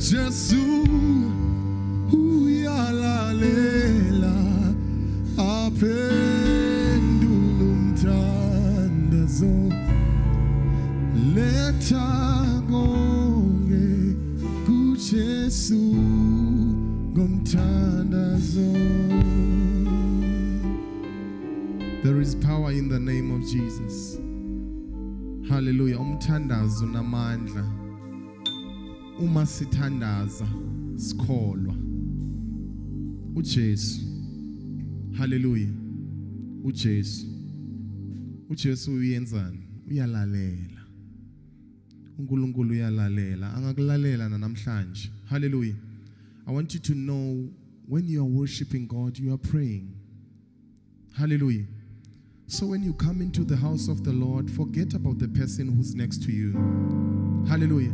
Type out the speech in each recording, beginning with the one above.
Jesu uyalalela aphendula umthandazo letha konke kuJesu ngomthandazo. There is power in the name of Jesus. Hallelujah. Umthandazo namandla. Uma sithandaza sikholwa. uJesu. Hallelujah. uJesu. uJesu uyenzani? Uyalalela. uNkulunkulu uyalalela. Angakulalela namhlanje. Hallelujah. I want you to know when you are worshiping God, you are praying. Hallelujah. So when you come into the house of the Lord, forget about the person who's next to you. Hallelujah.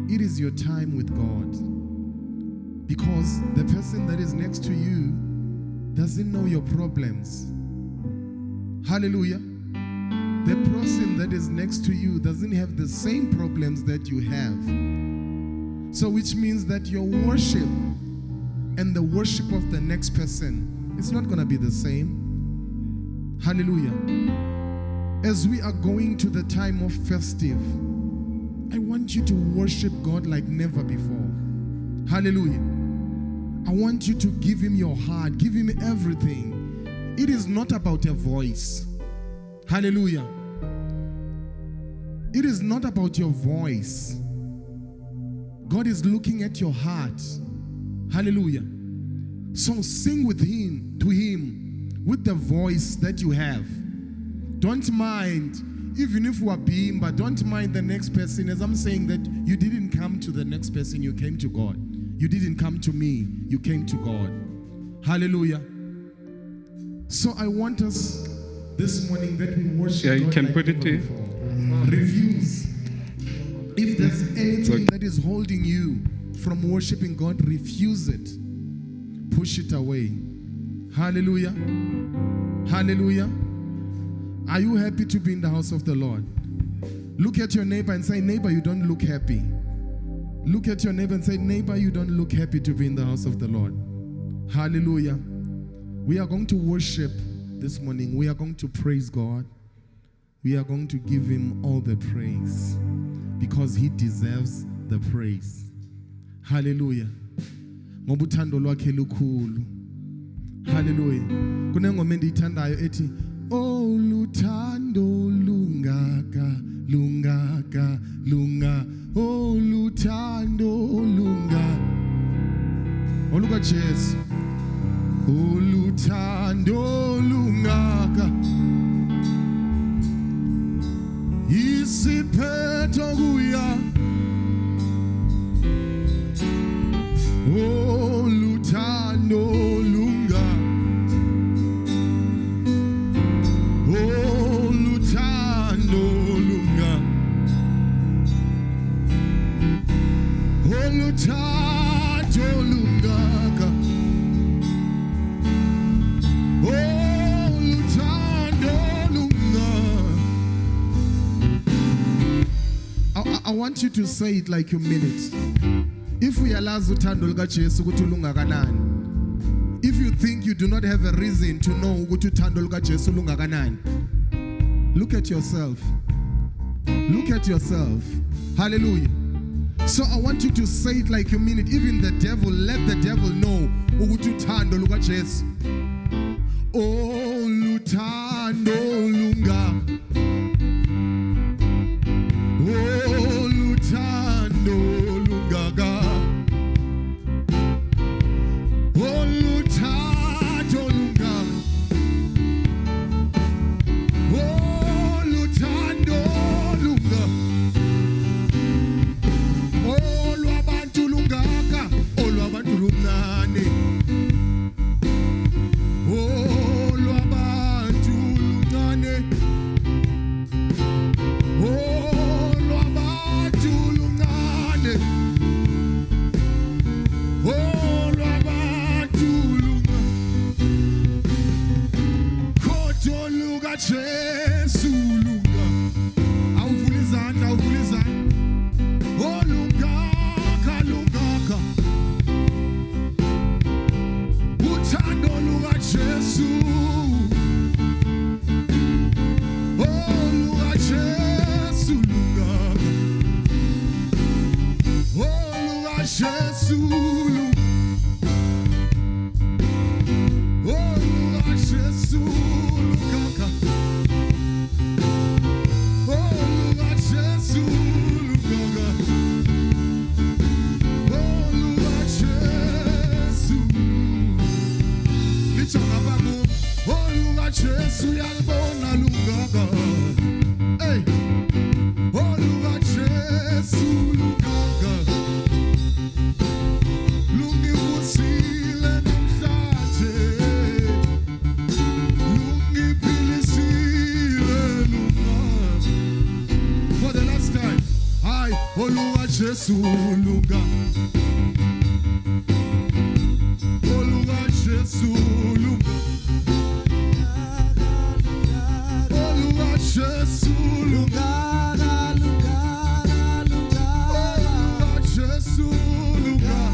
It is your time with God. Because the person that is next to you doesn't know your problems. Hallelujah. The person that is next to you doesn't have the same problems that you have. So which means that your worship and the worship of the next person is not going to be the same. Hallelujah. As we are going to the time of festive, I want you to worship God like never before. Hallelujah. I want you to give him your heart, give him everything. It is not about a voice. Hallelujah. It is not about your voice. God is looking at your heart. Hallelujah. So sing with him, to him, with the voice that you have. Don't mind, even if we are being, but don't mind the next person. As I'm saying that you didn't come to the next person, you came to God. You didn't come to me, you came to God. Hallelujah. So I want us this morning that we worship God. You can like put it never there. before. Refuse. If there's anything that is holding you from worshiping God, refuse it. Push it away. Hallelujah. Hallelujah. Are you happy to be in the house of the Lord? Look at your neighbor and say, neighbor, you don't look happy. Look at your neighbor and say, neighbor, you don't look happy to be in the house of the Lord. Hallelujah. We are going to worship this morning. We are going to praise God. We are going to give him all the praise because he deserves the praise. Hallelujah. Ngobuthando lwakhe lukhulu. Hallelujah. Kunengoma endiyithandayo ethi oluthando lungaka lungaka lunga oluthando lunga oluka Jesu oluthando lungaka isiphetho kuya oluthando lunga oluthando lunga oluthando lungaka oluthando lunga. I want you to say it like you mean it. If we allow uthando luka Jesu ukuthi lungakanani, if you think you do not have a reason to know ukuthi uthando luka Jesu lungakanani, look at yourself. Look at yourself. Hallelujah. So I want you to say it like you mean it. Even the devil, let the devil know ukuthi uthando luka Jesu. Oh, luthando lunga. Oh, luthando lungaga. Oh, luthando lunga. Oh, luthando lunga. Oh, lwabantu lungaka. Oh, lwabantu lumnane. Oh, lwabantu lumnane. Uthando luka Jesu. Oh luka Jesu lungaka. Oh luka Jesu lungaka. Oh luka Jesu lungaka. Oh luka Jesu lungaka. Oh luka Jesu. Oh, luka Jesu yalibona lungaka. Hey. Oh, luka Jesu lungaka. Lungibusile namhlanje. Lungiphilisile lungaka. For the last time. Hi. Oh, luka Jesu lungaka. Oh, luka Jesu lungaka. Jesu lungaka, lungaka, lungaka, Jesu lungaka,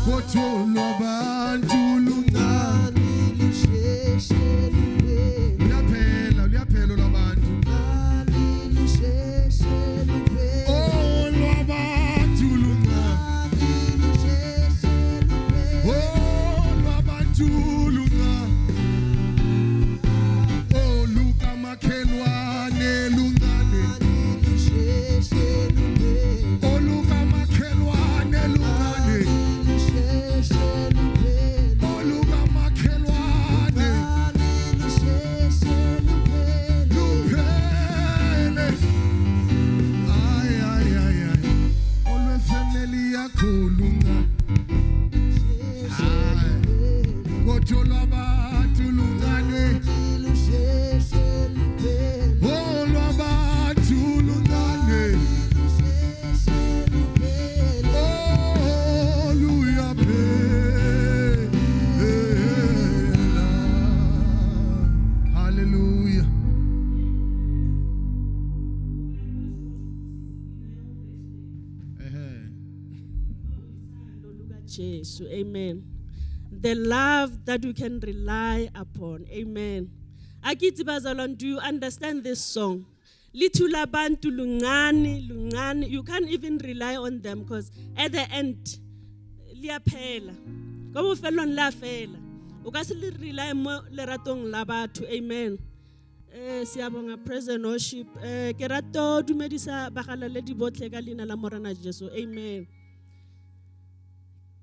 kotholwa abantu lungaka, luyaphela lwabantu, oh lwabantu lungaka, oh lwabantu lungaka. Makhelwane lungane, oluka makhelwane lungane, oluka makhelwane luphele, ay ay ay ay, olwe family yakho lungane, ay kotholwa abantu lungane. Jesus, amen. The love that we can rely upon, amen. Akithi bazalwane, do you understand this song? Litula bantu lungani, lungani. You can't even rely on them because at the end, liyaphela. Kobo felon la fela. O ka se rely mo leratong la batho, amen. Siyabonga praise and worship. Ke rato dumedisa bagalaledi botlhe ka leina la Morena Jesu, amen.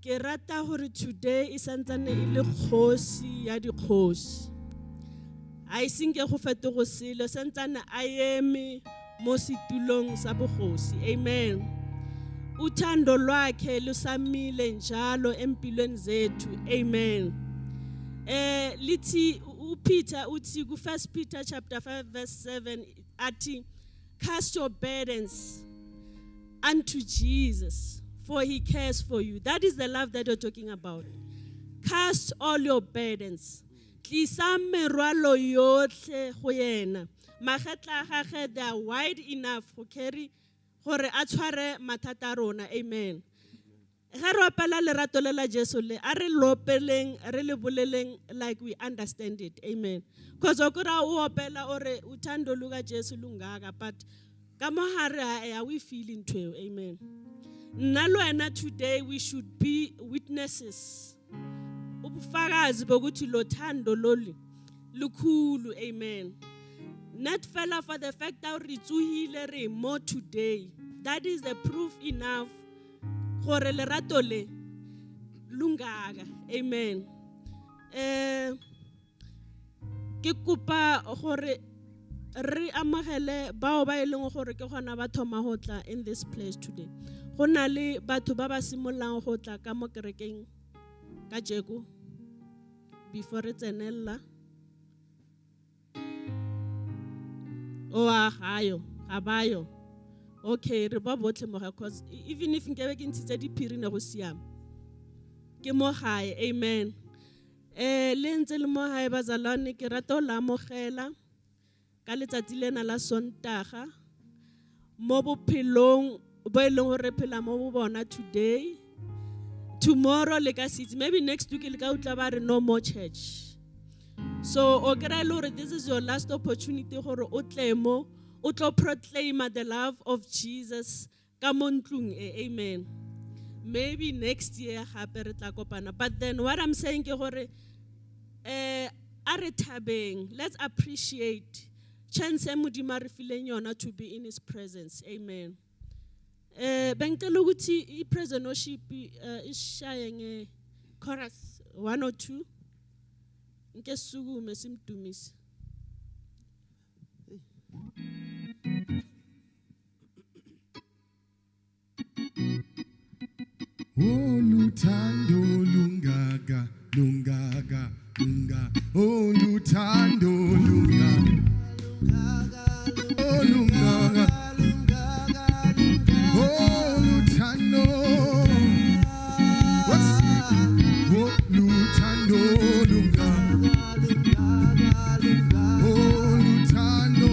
Ke rata hore today is santsane ile kgosi ya dikgosi. I think go fetogo selo santsane a eme mo situlong sa bogosi, amen. Uthando lwakhe lusamile njalo empilweni zethu, amen. Lithi uPeter uthi ku 1 Peter chapter 5 verse 7 athi cast your burdens unto Jesus, for he cares for you. That is the love that you're talking about. Cast all your burdens. Tlisa merwalo yotlhe go yena. Magetla a gagwe they are wide enough to carry gore a tshware mathata a rona, amen. Ge re opela lerato le la Jesu le a re lopeleng re le boleleng like we understand it, amen. Because okura o opela ore uthando luka Jesu lungaka, but ka mo hare are we feeling to, amen. Nalwena today we should be witnesses. Ubufakazi bokuthi lo thando lolu lukhulu, amen. Not fella for the fact that re tsuhile re mo today. That is the proof enough gore lerato le lungaka, amen. Ke kopa gore re amogele bao ba eleng gore ke gona ba thoma go tla in this place today. Go na le batho ba ba simolang go tla ka mo kerekeng ka jeko before re tsenella. O a gayo gabayo. Okay, re ba botlhe mo ga cause even if nkebe ke ntshitse diphiri ne go siama ke mo gae, amen. Le ntse le mo gae bazalwane ke rata o la amogela ka letsatsi lena la Sontaga mo bophelong bo e leng gore phela mo bona today. tomorrow le ka sitse, maybe next week le ka utla ba re no more church. So okera Lord, this is your last opportunity gore o tle mo o tlo proclaim the love of Jesus ka mo ntlung e. Amen. Maybe next year gape re tla kopana. But then what I'm saying ke gore a re thabeng, let's appreciate chance e Modimo re fileng yona to be in his presence. Amen. Bengicela ukuthi i-praise worship ishaye nge chorus 1 or 2 nke sukume simdumise. Oh luthando lungaga lungaga lunga oh luthando lungaga oh lungaga oh luthando what's oh luthando lungaga oh luthando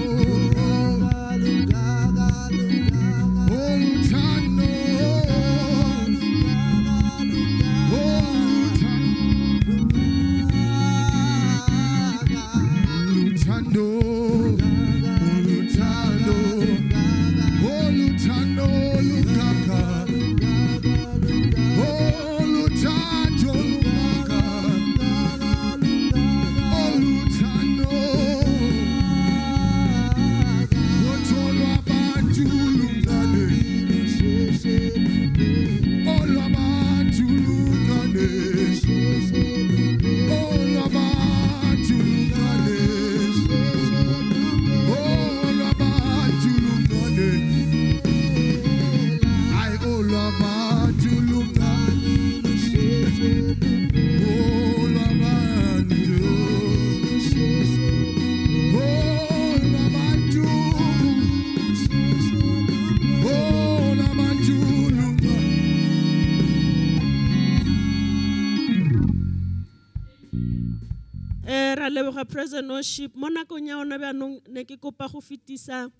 Praise and worship. Mona konya ona ba no ne ke kopa go fitisa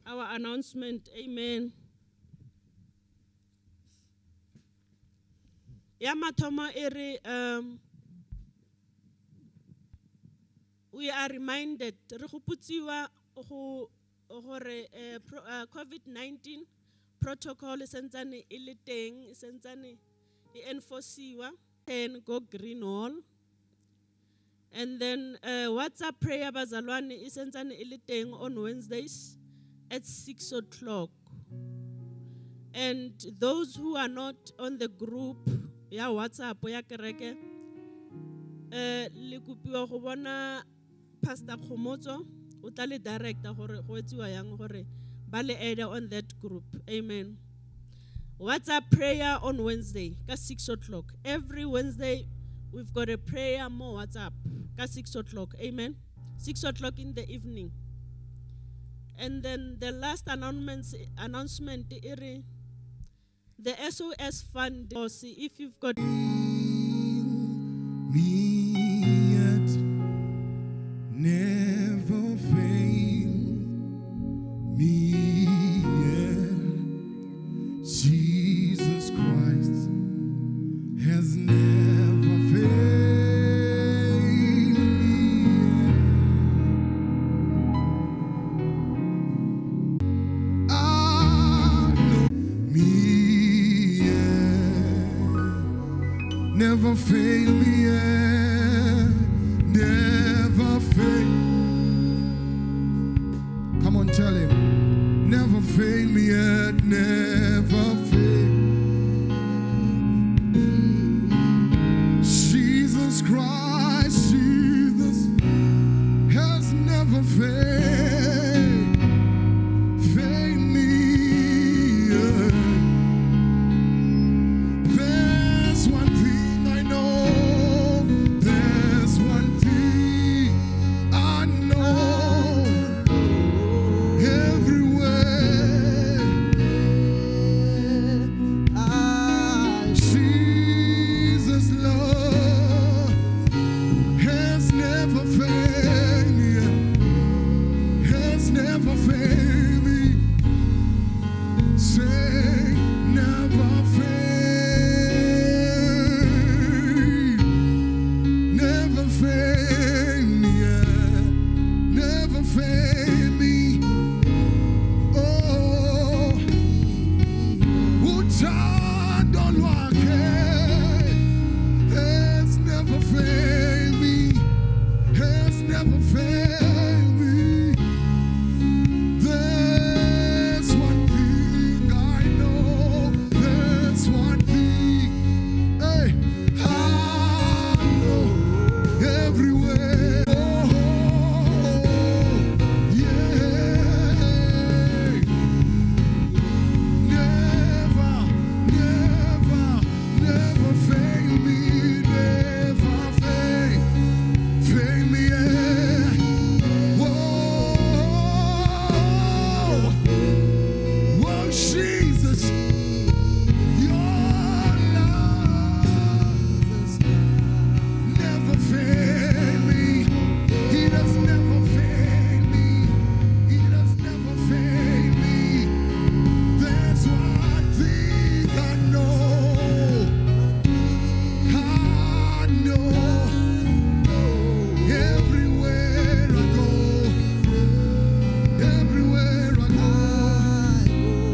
our announcement. Amen. Ya mathomo ere we are reminded re go putsiwa go gore COVID-19 protocol sentsane e le teng sentsane e enforciwa 10 go green wall. And then WhatsApp prayer bazalwane isenzane iliteng on Wednesdays at 6 o'clock. And those who are not on the group, ya WhatsApp ya kereke, le kupiwa go bona Pastor Khomotso, o tla le director gore go etsiwa yang gore ba le add on that group. Amen. WhatsApp prayer on Wednesday at 6 o'clock. Every Wednesday we've got a prayer more WhatsApp at 6 o'clock. Amen. 6 o'clock in the evening. And then the last announcement is the SOS fund. If you've got me yet, never fail me yet. Jesus Christ has never failed me yet. I know me yet, never fail me yet, never fail. Come on, tell him, never fail me yet, never fail. Jesus Christ, Jesus has never failed me yet. There's one thing I know, Uthando lwakhe has never failed me, has never failed me. There's one thing I know, there's one thing, hey, I know everywhere. Oh, yeah. Never, never, never fail me, never fail me, yeah. Whoa, whoa, Jesus, your love never fail me. He does never fail me. He does never fail me. There's one thing I know. I know. Everywhere I go, everywhere I go,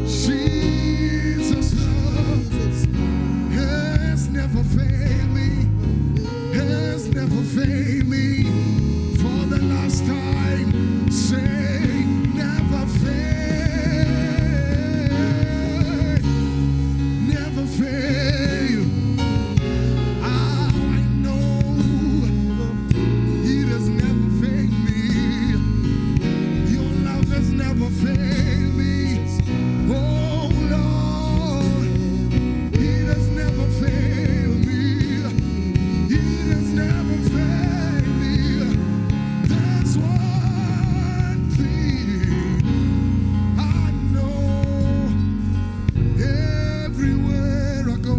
Jesus' love has never failed me, has never failed me. For the last time, say never fail, never fail. I know He has never failed me. Your love has never failed me. Oh Lord, He has never failed me. He has never failed me. That's one thing I know. Everywhere I go,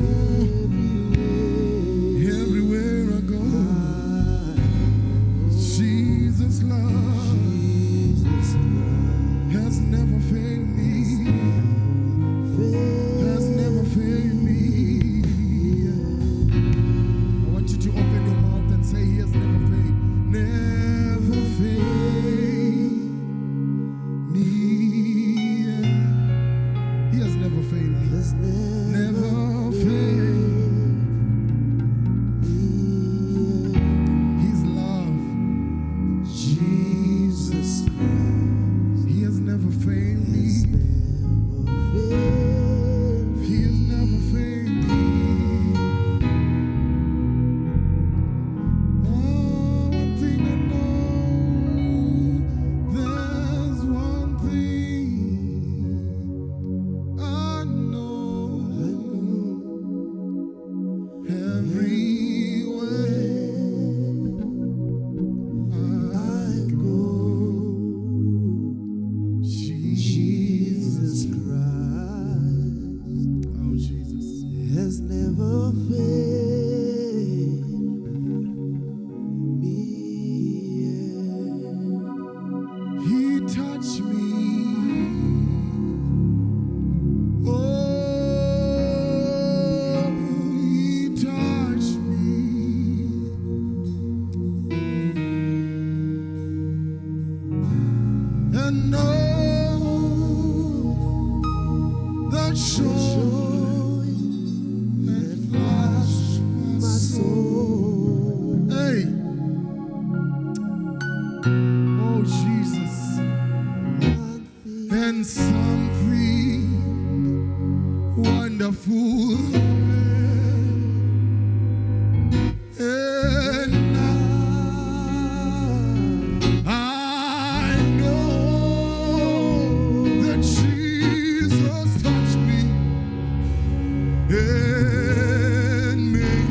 everywhere I go, Jesus' love has never failed me, has never failed me. I want you to open your mouth and say He has never failed, never failed me. He has never failed me, never failed. His love, Jesus, He has never failed me. He has never failed me. Oh, one thing I know, there's one thing I know. Everywhere I go, Jesus Christ, oh Jesus, has never failed me yet. He touched me. Oh, He touched me. And know that joy that flushed my soul. Hey, oh Jesus, and something wonderful happened. And I know that Jesus touched me and made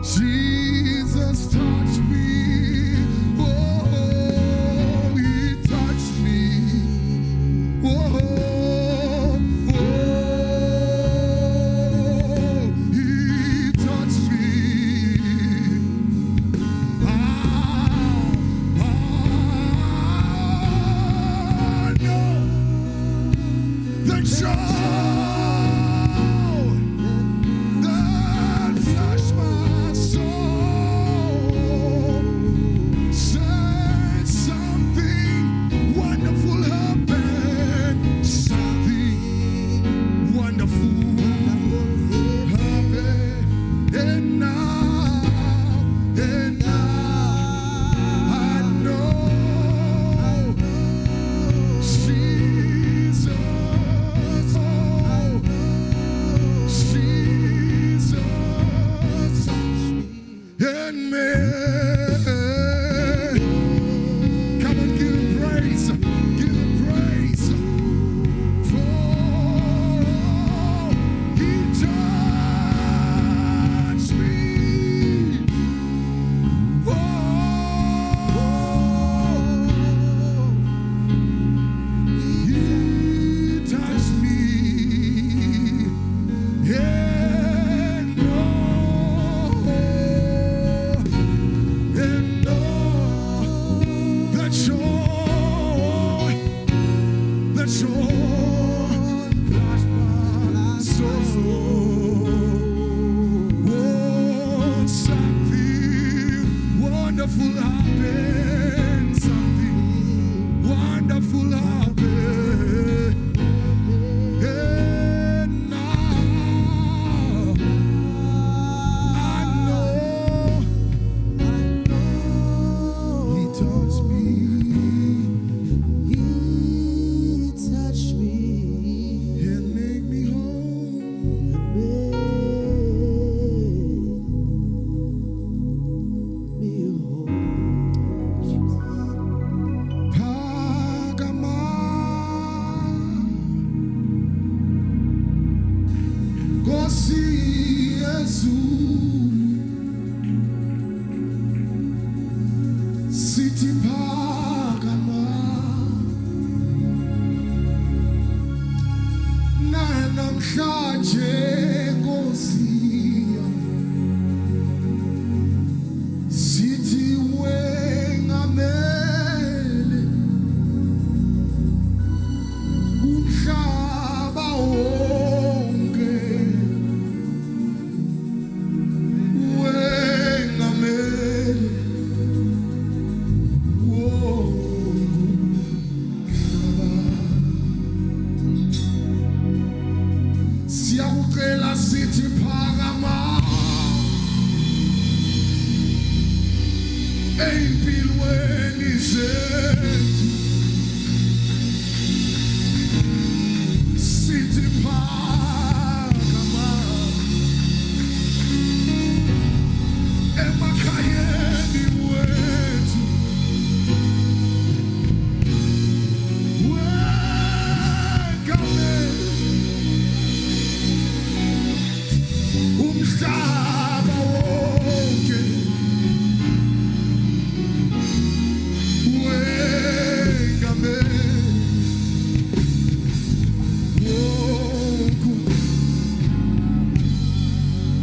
Jesus touched me. Oh, He touched me. Oh, He touched me. I know the joy that flushed my soul. Said something Nkosi Yesu sithi phakama namhlanje Nkosi sithi wengamele umhlaba wonke wengamele siyakucela sithi phakama empilweni zethu sithi phakama emakhayeni wethu wengamele umhlaba wonke wengamele wonke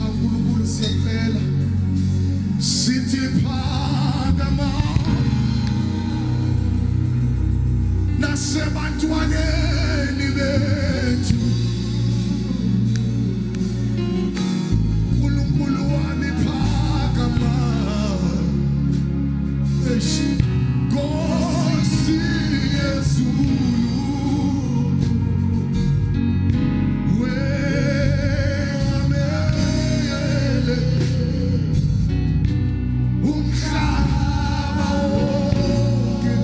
uNkulunkulu siyacela sithi phakama nasebantwaneni bethu uNkulunkulu wami phakama Nkosi yezulu wengamele umhlaba wonke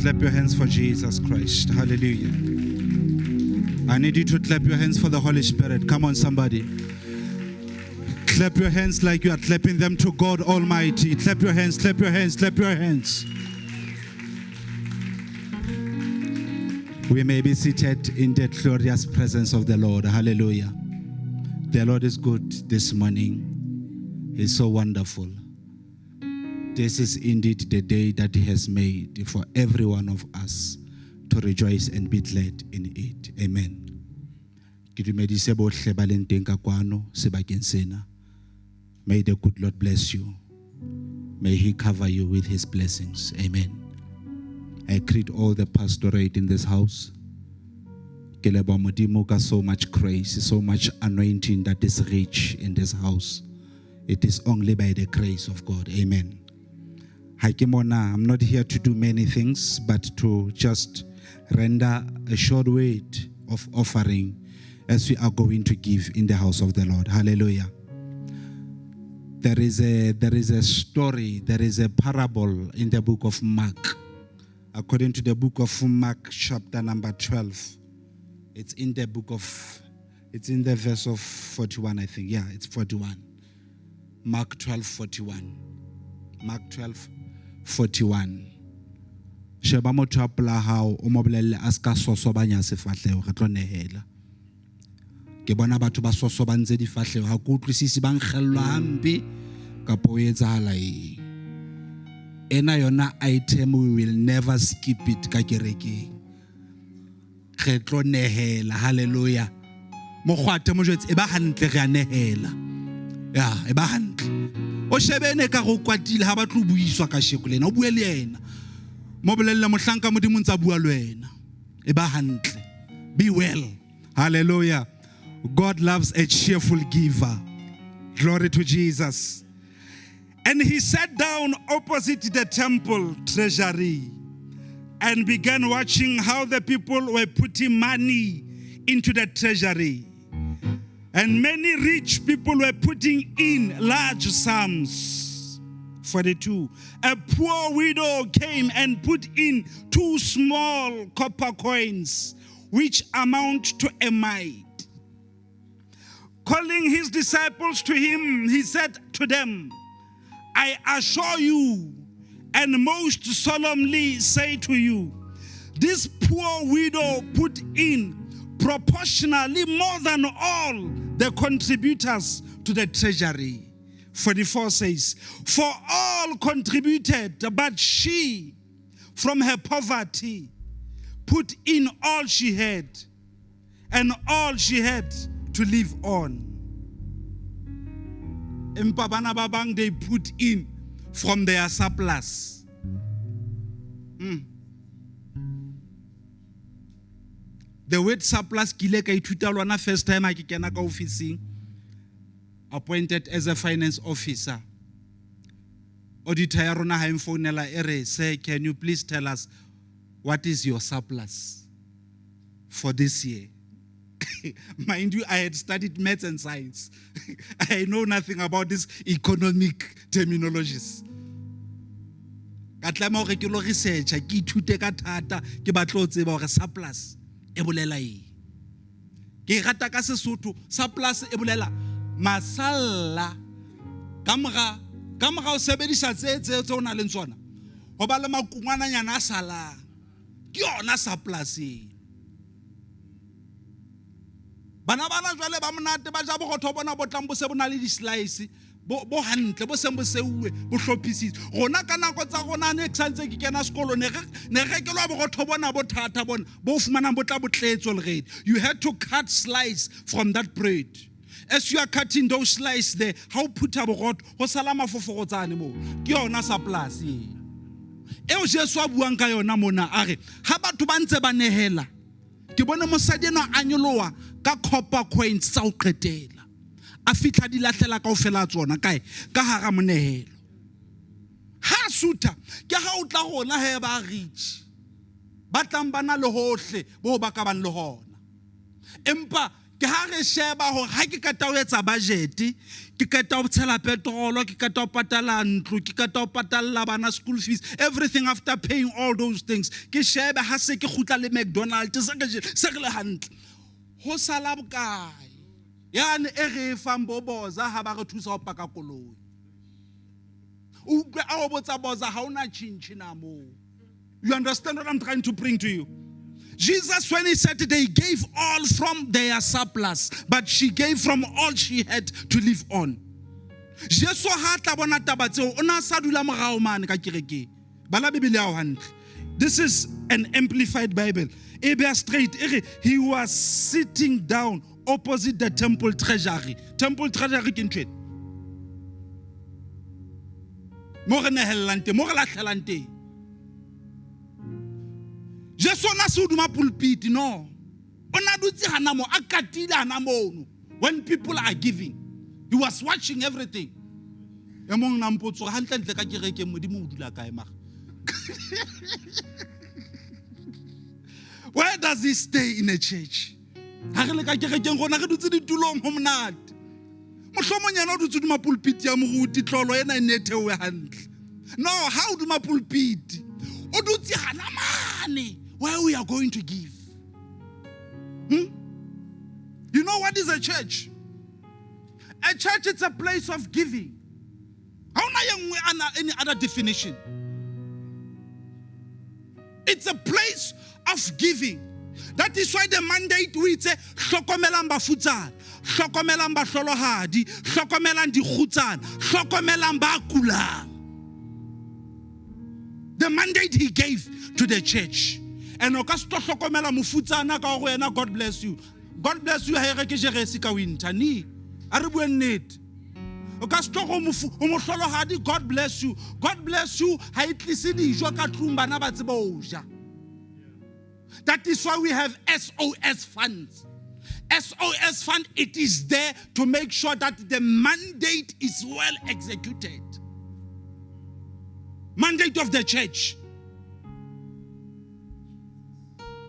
clap your hands for Jesus Christ. Hallelujah. I need you to clap your hands for the Holy Spirit. Come on, somebody. Clap your hands like you are clapping them to God Almighty. Clap your hands, clap your hands, clap your hands. We may be seated in the glorious presence of the Lord. Hallelujah. The Lord is good this morning. He's so wonderful. This is indeed the day that He has made for every one of us to rejoice and be glad in it. Amen. May the good Lord bless you. May He cover you with His blessings. Amen. I greet all the pastorate in this house. So much grace, so much anointing that is rich in this house. It is only by the grace of God. Amen. I'm not here to do many things, but to just render a short word of offering as we are going to give in the house of the Lord. Hallelujah. There is a story, there is a parable in the book of Mark. According to the book of Mark, chapter number 12. It's in the verse of 41, I think. Yeah, it's 41. Mark 12:41. Mark 12:41. Sheba motho a pela hao o mo bolelle a ska sosobanya sefahlego ga tlo nehela. Ke bona batho ba sosobantse difahlego ha go utlwisisi ba nkgellwa hampe ka po etsahala eng. Ena yona item we will never skip it ka kerekeng. Re tlo nehela. Hallelujah. Mo kgwate mo jwetse e ba hantle re a nehela. Ya, e ba hantle. O shebene ka go kwatile ha ba tlo buiswa ka sheko lena o bue le yena. Mo bolelle mohlanka modimo ntsa bua le wena. E ba hantle. Be well. Hallelujah. God loves a cheerful giver. Glory to Jesus. And he sat down opposite the temple treasury and began watching how the people were putting money into the treasury. And many rich people were putting in large sums. 42. A poor widow came and put in 2 small copper coins, which amount to a mite. Calling his disciples to him, he said to them, I assure you, and most solemnly say to you, this poor widow put in proportionally more than all the contributors to the treasury. 44 says, for all contributed, but she, from her poverty, put in all she had, and all she had to live on. They put in from their surplus. The word surplus kile ka ithuta lona first time I kena ka officing, appointed as a finance officer. Auditor ya rona ha mfonela ere, say, can you please tell us what is your surplus for this year? Mind you, I had studied maths and science. I know nothing about these economic terminologies. Ka tlama hore ke lo research, ke ithute ka thata, ke batlo tseba hore surplus e bolela eng. Ke rata ka Sesotho, surplus e bolela masalla. Kamra o sebedisa tse o na le tsona. Ho ba le makungwana nyana a salang. Ke yona surplus e. Bana jwale ba monate ba ja bogotho bona botlang bo se bona le di-slice bo hantle bo seng bo seuwe bo hlophisitse rona ka nako tsa rona ne eksantse ke kena sekolo ne rekelwa bogotho bona bo thata bona bo fumana botla botletse already. You had to cut slice from that bread. As you are cutting those slice there, how put a bogotho ho sala mafofo tsane mo ke yona surplus e o Jesu a buang ka yona mona a re ha batho ba ntse ba nehela ke bone mosadi eno a nyoloa ka copper coins tsa o qetela a fitla di lahlela kaofela tsona kae ka hara monehelo ha suta ke ha o tla gona he ba rich ba tlang bana le hohle bo ba ka bang le hona empa Ke ha re sheba hore ha ke kata o etsa budget, ke kata o tshela petrol, ke kata o patala ntlo, ke kata o patala bana school fees, everything after paying all those things. Ke sheba ha se ke khutla le McDonald's se ke le hantle. Ho sala bokae? Yane e re fang boboza ha ba re thusa ho paka koloi. Utlwe a o botsa boza ha ona tjintjhi na mo. You understand what I'm trying to bring to you? Jesus, when he said they gave all from their surplus, but she gave from all she had to live on. Jesus ha tla bona taba tseo ona sa dula morao mane ka kereke. Bala Bibele ya hantle. This is an amplified Bible. E be straight. He was sitting down opposite the temple treasury. Temple treasury ke ntwe. Mo re nehelante, mo re latlhelante. Jesus na se uduma pulpit no. Ona dutse hana mo akatile hana mo. When people are giving, he was watching everything. Emong na mpotso hantle ntle ka kereke modimo o dula kae ma. Where does he stay in a church? Ha re le ka kerekeng gona re dutse ditulong ho monate. Mohlomonyana o dutse duma pulpit ya moruti tlolo ena ene thewe hantle. No, how do my pulpit? O dutse hana mane. Where we are going to give. You know what is a church? A church is a place of giving. How any other definition? It's a place of giving. That is why the mandate we say hlokomelang bafutsana, hlokomelang bahlolohadi, hlokomelang dikgutsana, hlokomelang ba kulang. The mandate he gave to the church. And God bless you. God bless you. God bless you. God bless you. That is why we have SOS funds. SOS fund, it is there to make sure that the mandate is well executed. Mandate of the church.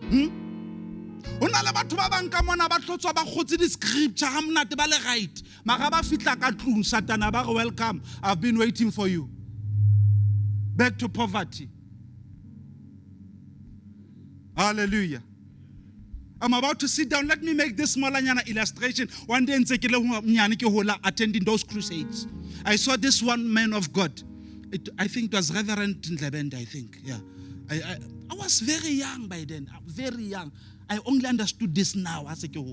Ona le batho ba bang ka mona ba tlotswa ba khotse di scripture ha monate ba le right mara ba fitla ka tlung satana ba re welcome, I've been waiting for you. Back to poverty. Hallelujah. I'm about to sit down. Let me make this small illustration. One day attending those crusades, I saw this one man of God. I think it was Reverend Naledi, I think. Yeah. I was very young by then, very young. I only understood this now as a kid.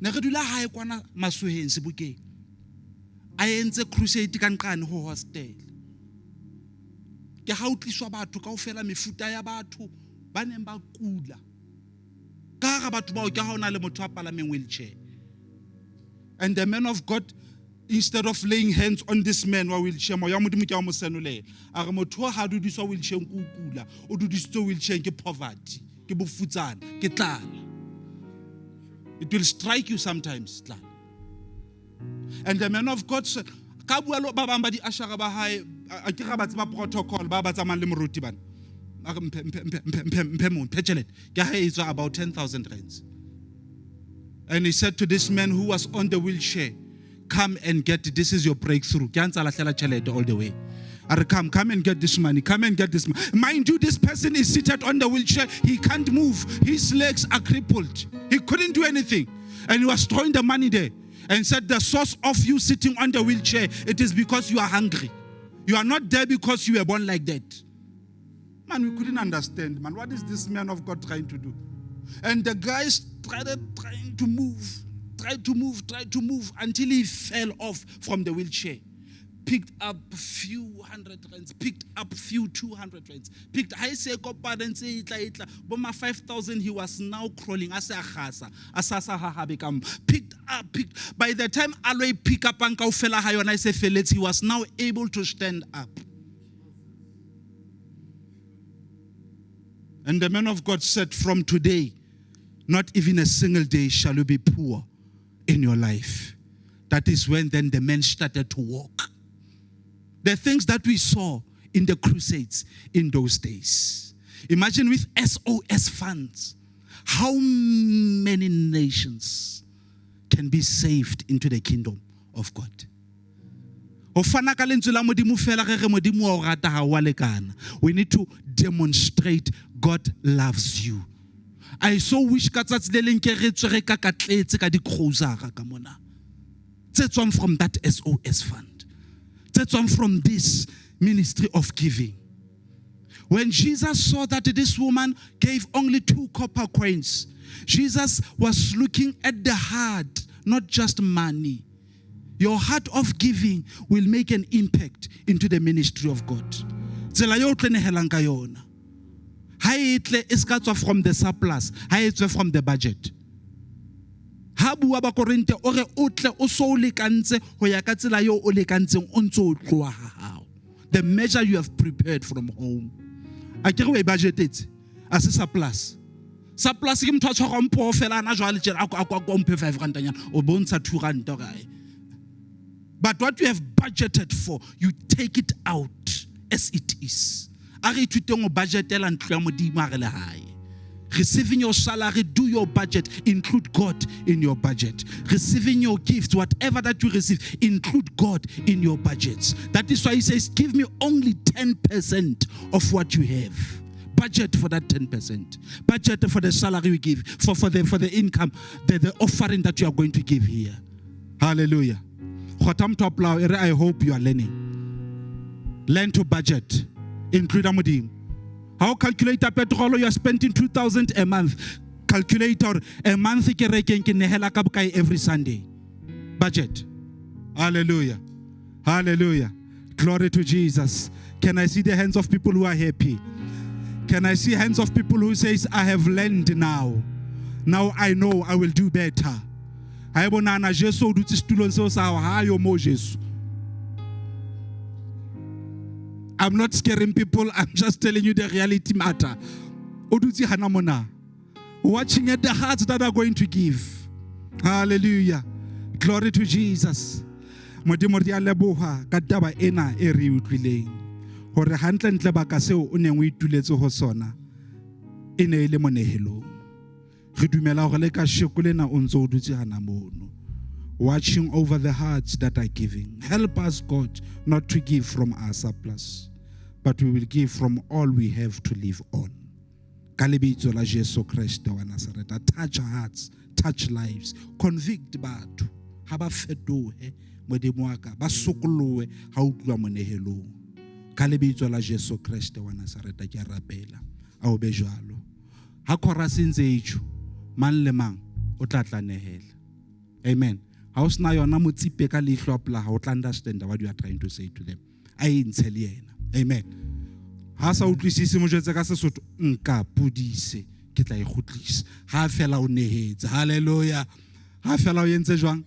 Neredula hae kwana masuheng Sebokeng. I entse crusade kankane ho hostel. Ke ha o tliswa batho kaofela mefuta ya batho ba neng ba kula. Ka ga batho ba o ke ha ona le motho a palameng wheelchair. And the man of God, instead of laying hands on this man wa wheelchair mo ya modimo ke a mo senolela a re motho ha dudiswa wheelchair go kula o dudisitswe wheelchair ke poverty ke bofutsana ke tlala. It will strike you sometimes, tlala. And the man of God said ka bua lo ba bang ba di ashara ba hae a ke ga ba tseba protocol ba ba tsamang le moruti bana a mpe ke ha it's about 10,000 rands. And he said to this man who was on the wheelchair, come and get it. This is your breakthrough. All the way. Come and get this money. Come and get this money. Mind you, this person is seated on the wheelchair. He can't move. His legs are crippled. He couldn't do anything. And he was throwing the money there. And said, the source of you sitting on the wheelchair, it is because you are hungry. You are not there because you were born like that. Man, we couldn't understand, man. What is this man of God trying to do? And the guy started trying to move. Tried to move until he fell off from the wheelchair. Picked up few 100 rands, picked up few 200 rands. Picked, I say, Boma 5,000, he was now crawling. Picked up. By the time Aloy pick up and fella hayon, I say, he was now able to stand up. And the man of God said, from today, not even a single day shall you be poor in your life. That is when then the men started to walk. The things that we saw in the crusades in those days. Imagine with SOS funds, how many nations can be saved into the kingdom of God. We need to demonstrate God loves you. I so wish from that SOS fund. That's one from this ministry of giving. When Jesus saw that this woman gave only 2 copper coins, Jesus was looking at the heart, not just money. Your heart of giving will make an impact into the ministry of God. It's from the surplus, it's from the budget. The measure you have prepared from home. I can't wait budget it as a surplus. Surplus ke motho a tshwara mpho fela ana jwale tjena a mphe 5 rand nyana o bontsha 2 rand gae. But what you have budgeted for, you take it out as it is. Receiving your salary, do your budget, include God in your budget. Receiving your gifts, whatever that you receive, include God in your budgets. That is why he says, give me only 10% of what you have. Budget for that 10%. Budget for the salary we give, for the income, the offering that you are going to give here. Hallelujah. I hope you are learning. Learn to budget. Include Amudim. How calculate a petrol you are spending 2,000 a month? Calculator a month every Sunday. Budget. Hallelujah. Hallelujah. Glory to Jesus. Can I see the hands of people who are happy? Can I see hands of people who says, I have learned now. Now I know I will do better. I'm not scaring people. I'm just telling you the reality matter. Watching at the hearts that are going to give. Hallelujah. Glory to Jesus. Watching over the hearts that are giving. Help us, God, not to give from our surplus, but we will give from all we have to live on. Touch hearts, touch lives, convict batho, haba fetohe modimo wa ka ba sokolowe ha o tlwa monehelong. Ka lebitso la Jesu Kriste wa Nazareta ke rapela a o be jwalo. Ha chorus ntse itjho mang le mang o tla tla nehela. Amen. Ha o sna yona motsipe ka lehlo apla ha o tla understand what you are trying to say to them. Ai ntse le yena. Amen. Ha sa utlwisise mo jwetse ka Sesotho nka pudise ke tla e khutlisa. Ha fela o nehetse. Hallelujah. Ha fela o yentse jwang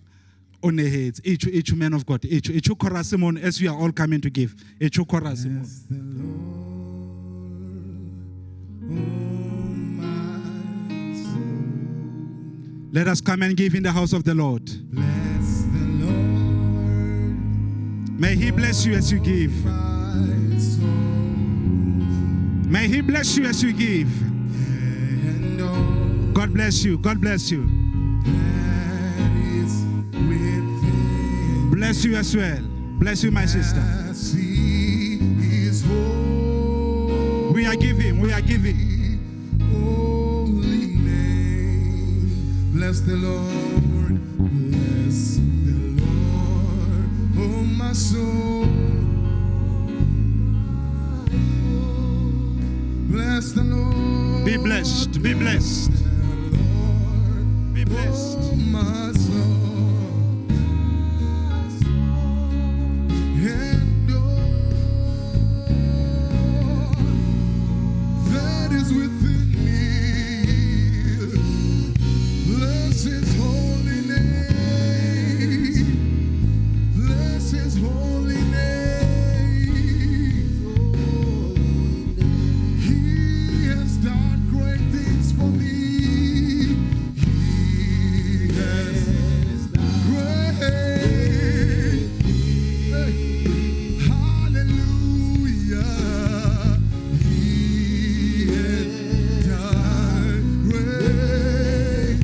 o nehetse. Each man of God. Each chorus mon as we are all coming to give. Each chorus mon. Let us come and give in the house of the Lord. Bless the Lord. May He bless you as you give. May He bless you as you give. God bless you. God bless you. Bless you as well. Bless you, my sister. We are giving. We are giving. Bless the Lord, bless the Lord, oh my soul. Bless the Lord. Be blessed, be blessed. Be blessed. Oh my soul. And all that is within me. Bless His holy name. Bless His holy name. He has done great things for me. He has done great. Hallelujah. He has done great.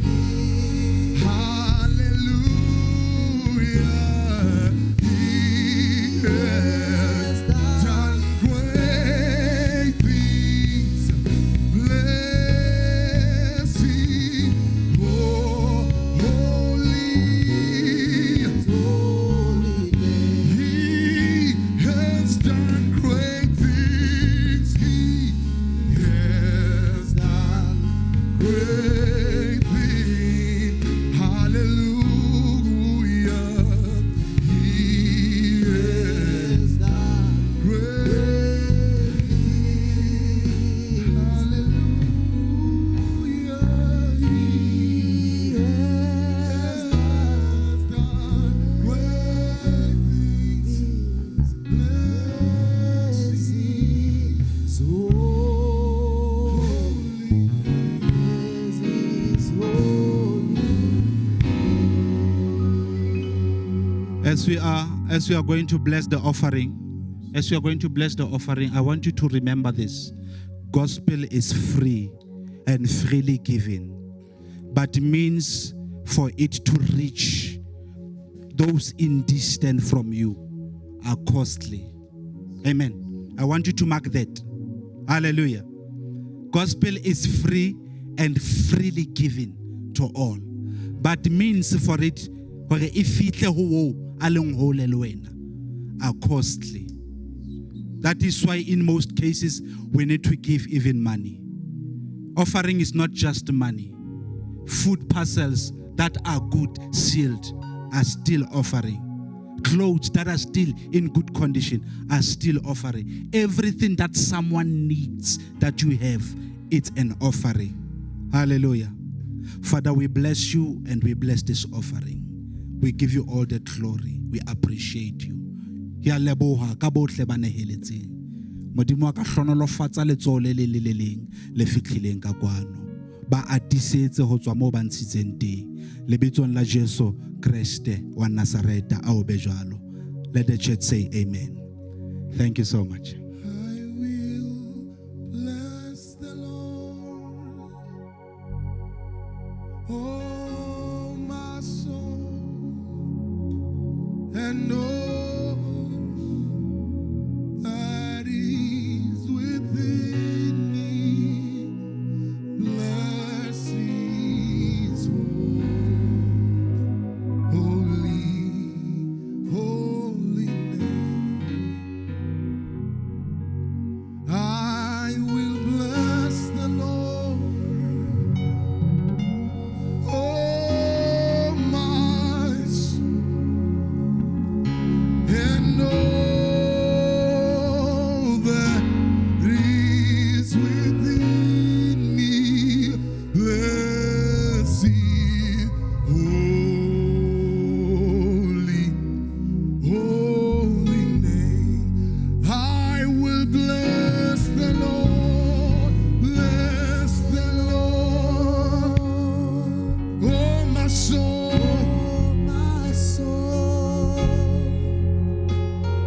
As we are going to bless the offering, I want you to remember this. Gospel is free and freely given, but means for it to reach those in distance from you are costly. Amen. I want you to mark that. Hallelujah. Gospel is free and freely given to all, but means for it are costly. That is why in most cases we need to give even money. Offering is not just money. Food parcels that are good sealed are still offering. Clothes that are still in good condition are still offering. Everything that someone needs that you have, it's an offering. Hallelujah. Father, we bless you and we bless this offering. We give you all the glory. We appreciate you. Ya leboha ka bohle ba neheletseng. Modimo ka hlonolofatsa letsoho le leleng le fitlhileng ka kwano. Ba atisetse ho tswa mo ba ntshitseng teng. Lebitsong la Jesu Kriste wa Nazareta a o be jwalo. Let the church say amen. Thank you so much. I will bless the Lord, oh my soul, and all that is within me. Bless His holy name. I will bless the Lord, oh my soul, and all that is within me. Bless His holy name. I will bless the Lord, oh my soul,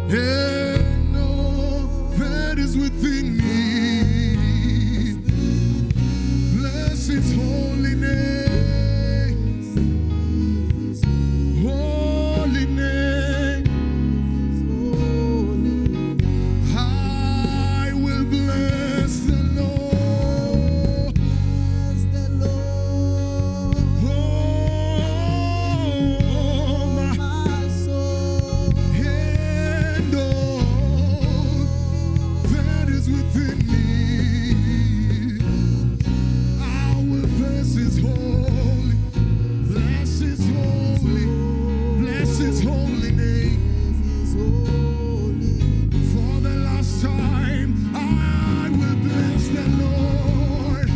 and all that is within me. Bless His holy name, holy name. I will bless the Lord, oh my and all that is within me. I will bless His holy, bless His holy name. For the last time, I will bless the Lord,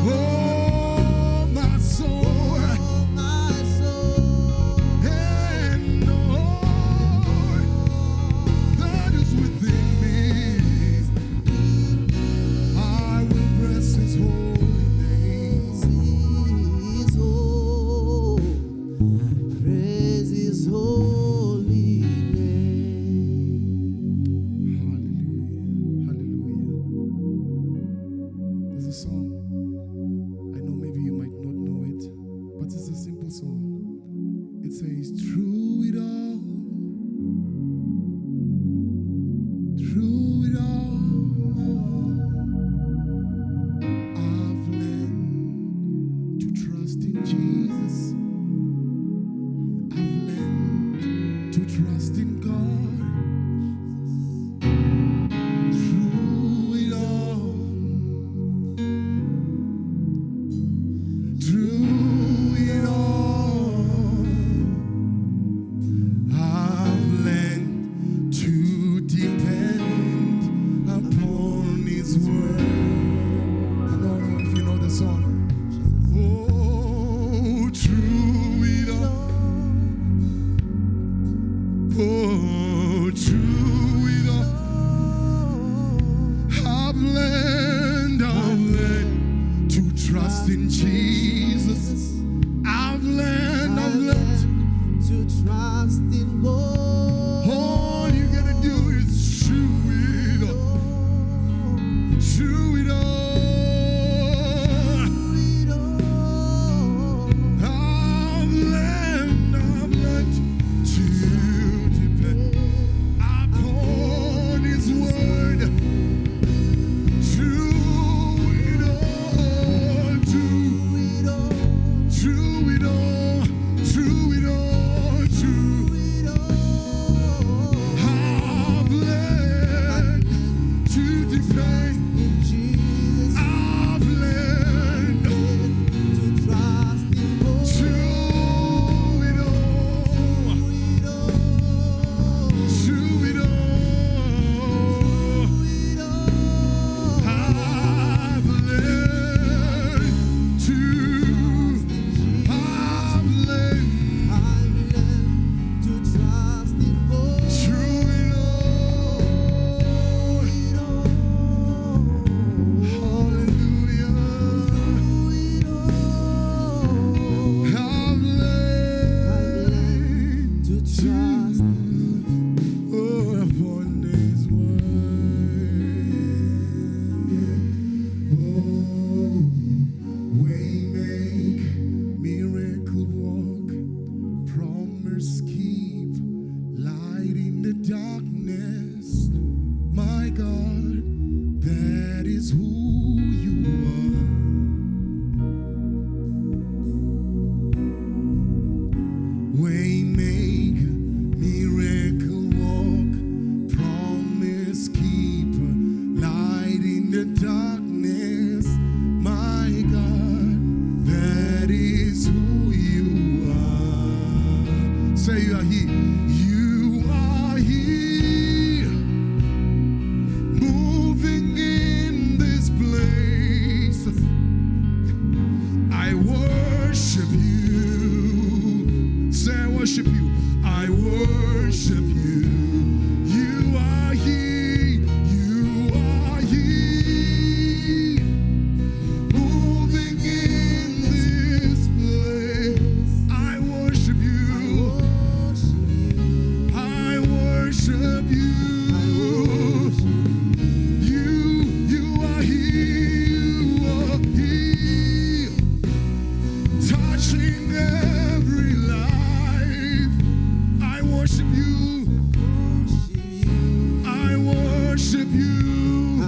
oh my soul, and all that is within me. I will bless His holy name. Praise His holy name. Hallelujah. Hallelujah. There's a song. I know maybe you might not know it, but it's a simple song. It says, through it all, I've learned to trust in Jesus. I've learned to trust in God. Through it all, I've learned to depend upon His word. I don't know if you know the song. Oh, through it all. Oh, through it all. I've learned to trust in Jesus. I've learned to trust in God. All you gotta do is chew it up. Chew it up. I've learned to depend upon His word. Chew it all. Chew it all. Chew it all. Chew it all. Chew it all. I've learned to depend. In Jesus' I've learned to trust in God. chew it all. Chew it all. I've learned to. I've learned To trust in God. chew it all. Hallelujah. I've learned To trust upon His word. Way make, miracle walk, promise keep, light in the darkness. My God, that is who you are. Way make, miracle walk, promise keeper, light in the darkness. My God, that is who you are. Say you are here. You are here, moving in this place. I worship you. Say I worship you. I worship you. You are here. You are here, moving in this place. I worship you. I worship you. You are here, touching every life. I worship you. I worship you.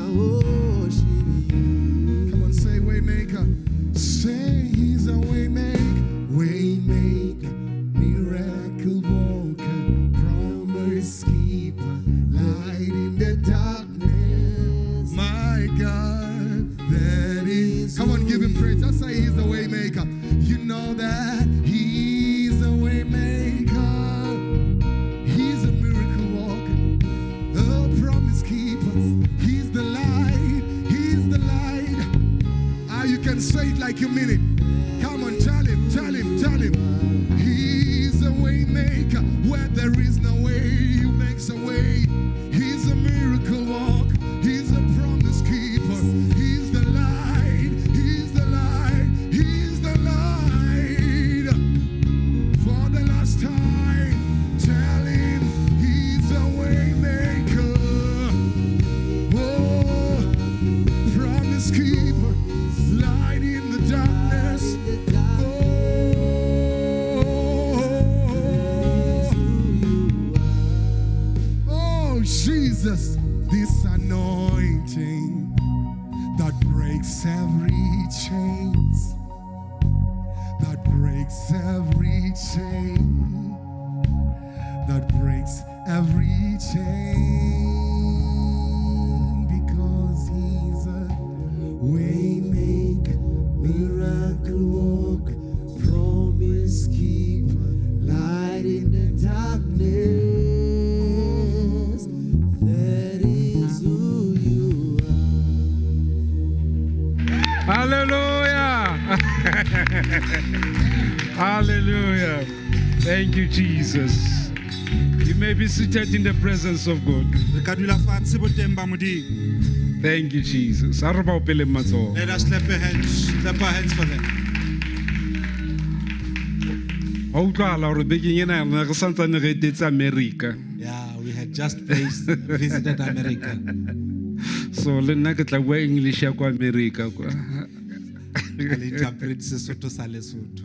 Come on, say waymaker. Say He's a waymaker. Waymaker, miracle walker, promise keeper, light in the darkness. My God, that is. Come on, give Him praise. Just say He's a waymaker. You know that He's a waymaker. He's a miracle walker, a promise keeper. He's the light. He's the light. You can say it like you mean it. Come on, tell Him, tell Him, tell Him. He's a way maker. Where there is no way, He makes a way. He's a miracle walk. He's a promise keeper. He's the light. He's the light. He's the light. For the last time, tell Him He's a way maker. Oh, promise keeper, light in the darkness. Oh, Jesus, this anointing that breaks every chains, that breaks every chain, that breaks every chain, because He's a way make, miracle walk, promise keeper, light in the darkness. That is who you are. Hallelujah. Hallelujah. Thank you, Jesus. You may be seated in the presence of God. Thank you, Jesus. Let us clap our hands for them. Ha utlwala hore bekeng ena re santsane re etetse America. Yeah, we had just visited America. So le nna ke tla bua English ya kwa America kwa. I'll interpret Sesotho sa Lesotho.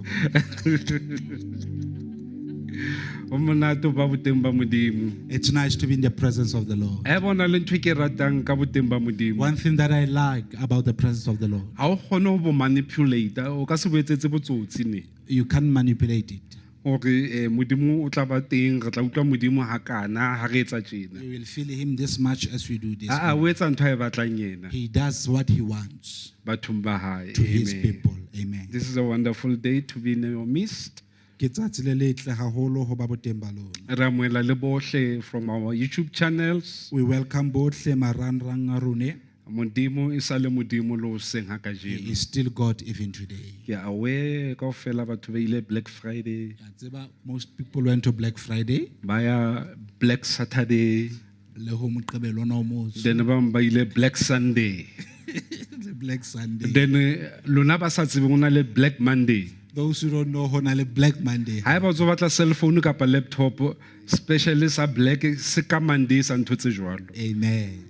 O monate ba boteng ba Modimo. It's nice to be in the presence of the Lord. E bona le ntwe ke ratang ka boteng ba Modimo. One thing that I like about the presence of the Lord, Ha o kgone ho bo manipulate, o ka se boetsetse botsotsi ne. you can't manipulate it. Hore Modimo o tla ba teng, re tla utlwa Modimo ha kana ha re etsa tjena. You will feel him this much as we do this. A o etsa ntho e batlang yena. He does what he wants Bathong ba hae. to his Amen. people. Amen. This is a wonderful day to be in your midst. Ke tsatsi le letle haholo ho ba boteng ba lona. Re amohela le bohle from our YouTube channels. We welcome bohle marangrang a rona. Modimo e sa le Modimo lo seng ha ka He jeno. is still God even today. Ke aware kaofela batho ba ile Black Friday, Ya tseba, most people went to Black Friday. ba ya Black Saturday, Le ho Moqebelo ona o motsho. then ba ile Black Sunday. Le Black Sunday. Then lona ba sa tsebe hona le Black Monday. Those who don't know ho na le Black Monday. Ha eba o tso batla cell phone kapa laptop, especially sa black se ka Monday sa ntho tse jwalo. Amen.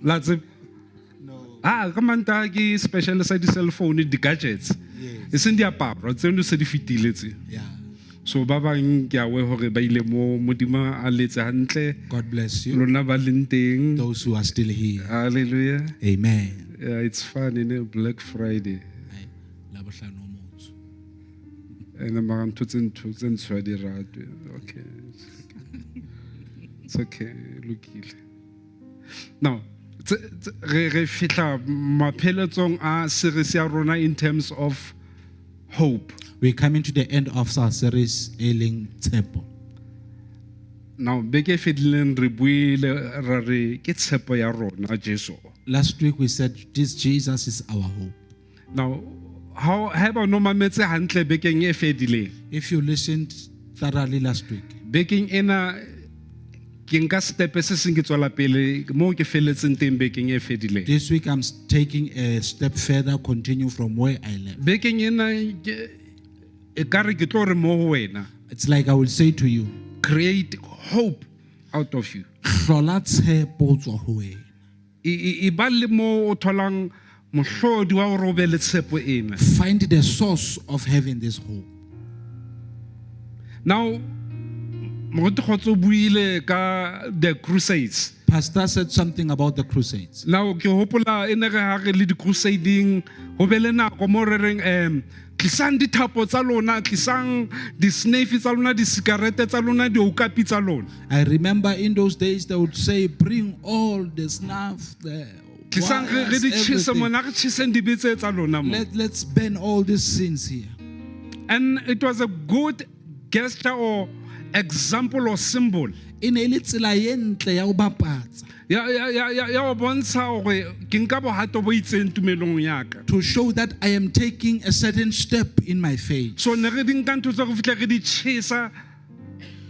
La tsebe ka manta ke special sa di cell phone di gadgets. Yes. E seng diaparo tse no se di fitile tse. Yeah. So ba bang ke awe hore ba ile mo Modimo a letse hantle. God bless you. Lona ba leng teng. Those who are still here. Hallelujah. Amen. Yeah, it's fun in Black Friday. Ai, Labohlano o motsho. And I'm talking to di radio. Okay. It's okay. Lokile. Now, re fitla mapheletsong a series ya rona in terms of hope. We come into the end of our series, Ailing Tshepo. Now, beke fedileng re buile ra re ke tshepo ya rona Jesu. Last week we said this Jesus is our hope. Now, how have no mametse hantle bekeng e fedileng? If you listened thoroughly last week, Bekeng ena ke nka step se seng ke tswela pele mo ke feletseng teng bekeng e fedileng. this week I'm taking a step further, continue from where I left. Bekeng ena e kare ke tlo re mo ho wena, It's like I will say to you, create hope out of you. hlola tshepo ho tswa ho wena. E ba le mo o tholang mohlodi wa hore o be le tshepo ena. Find the source of having this hope. Now, moruti Kgotso o buile ka the crusades. Pastor said something about the crusades. Now ke hopola ene re ha re le di crusading ho be le nako mo re reng tlisang dithapo tsa lona, tlisang di snafe tsa lona, di cigarette tsa lona, di okapi tsa lona. I remember in those days they would say, bring all the snuff, the Tlisang re wires, di tshisa everything. mona, re tshisen dibetse tsa lona mo. Let's ban all these sins here. And it was a good gesture or example or symbol. E ne le tsela e ntle ya ho bapatsa, Ya o bontsha hore ke nka bohato bo itseng tumelong ya ka. to show that I am taking a certain step in my faith. So ne re di nka ntho tsa go fitlha re di tshisa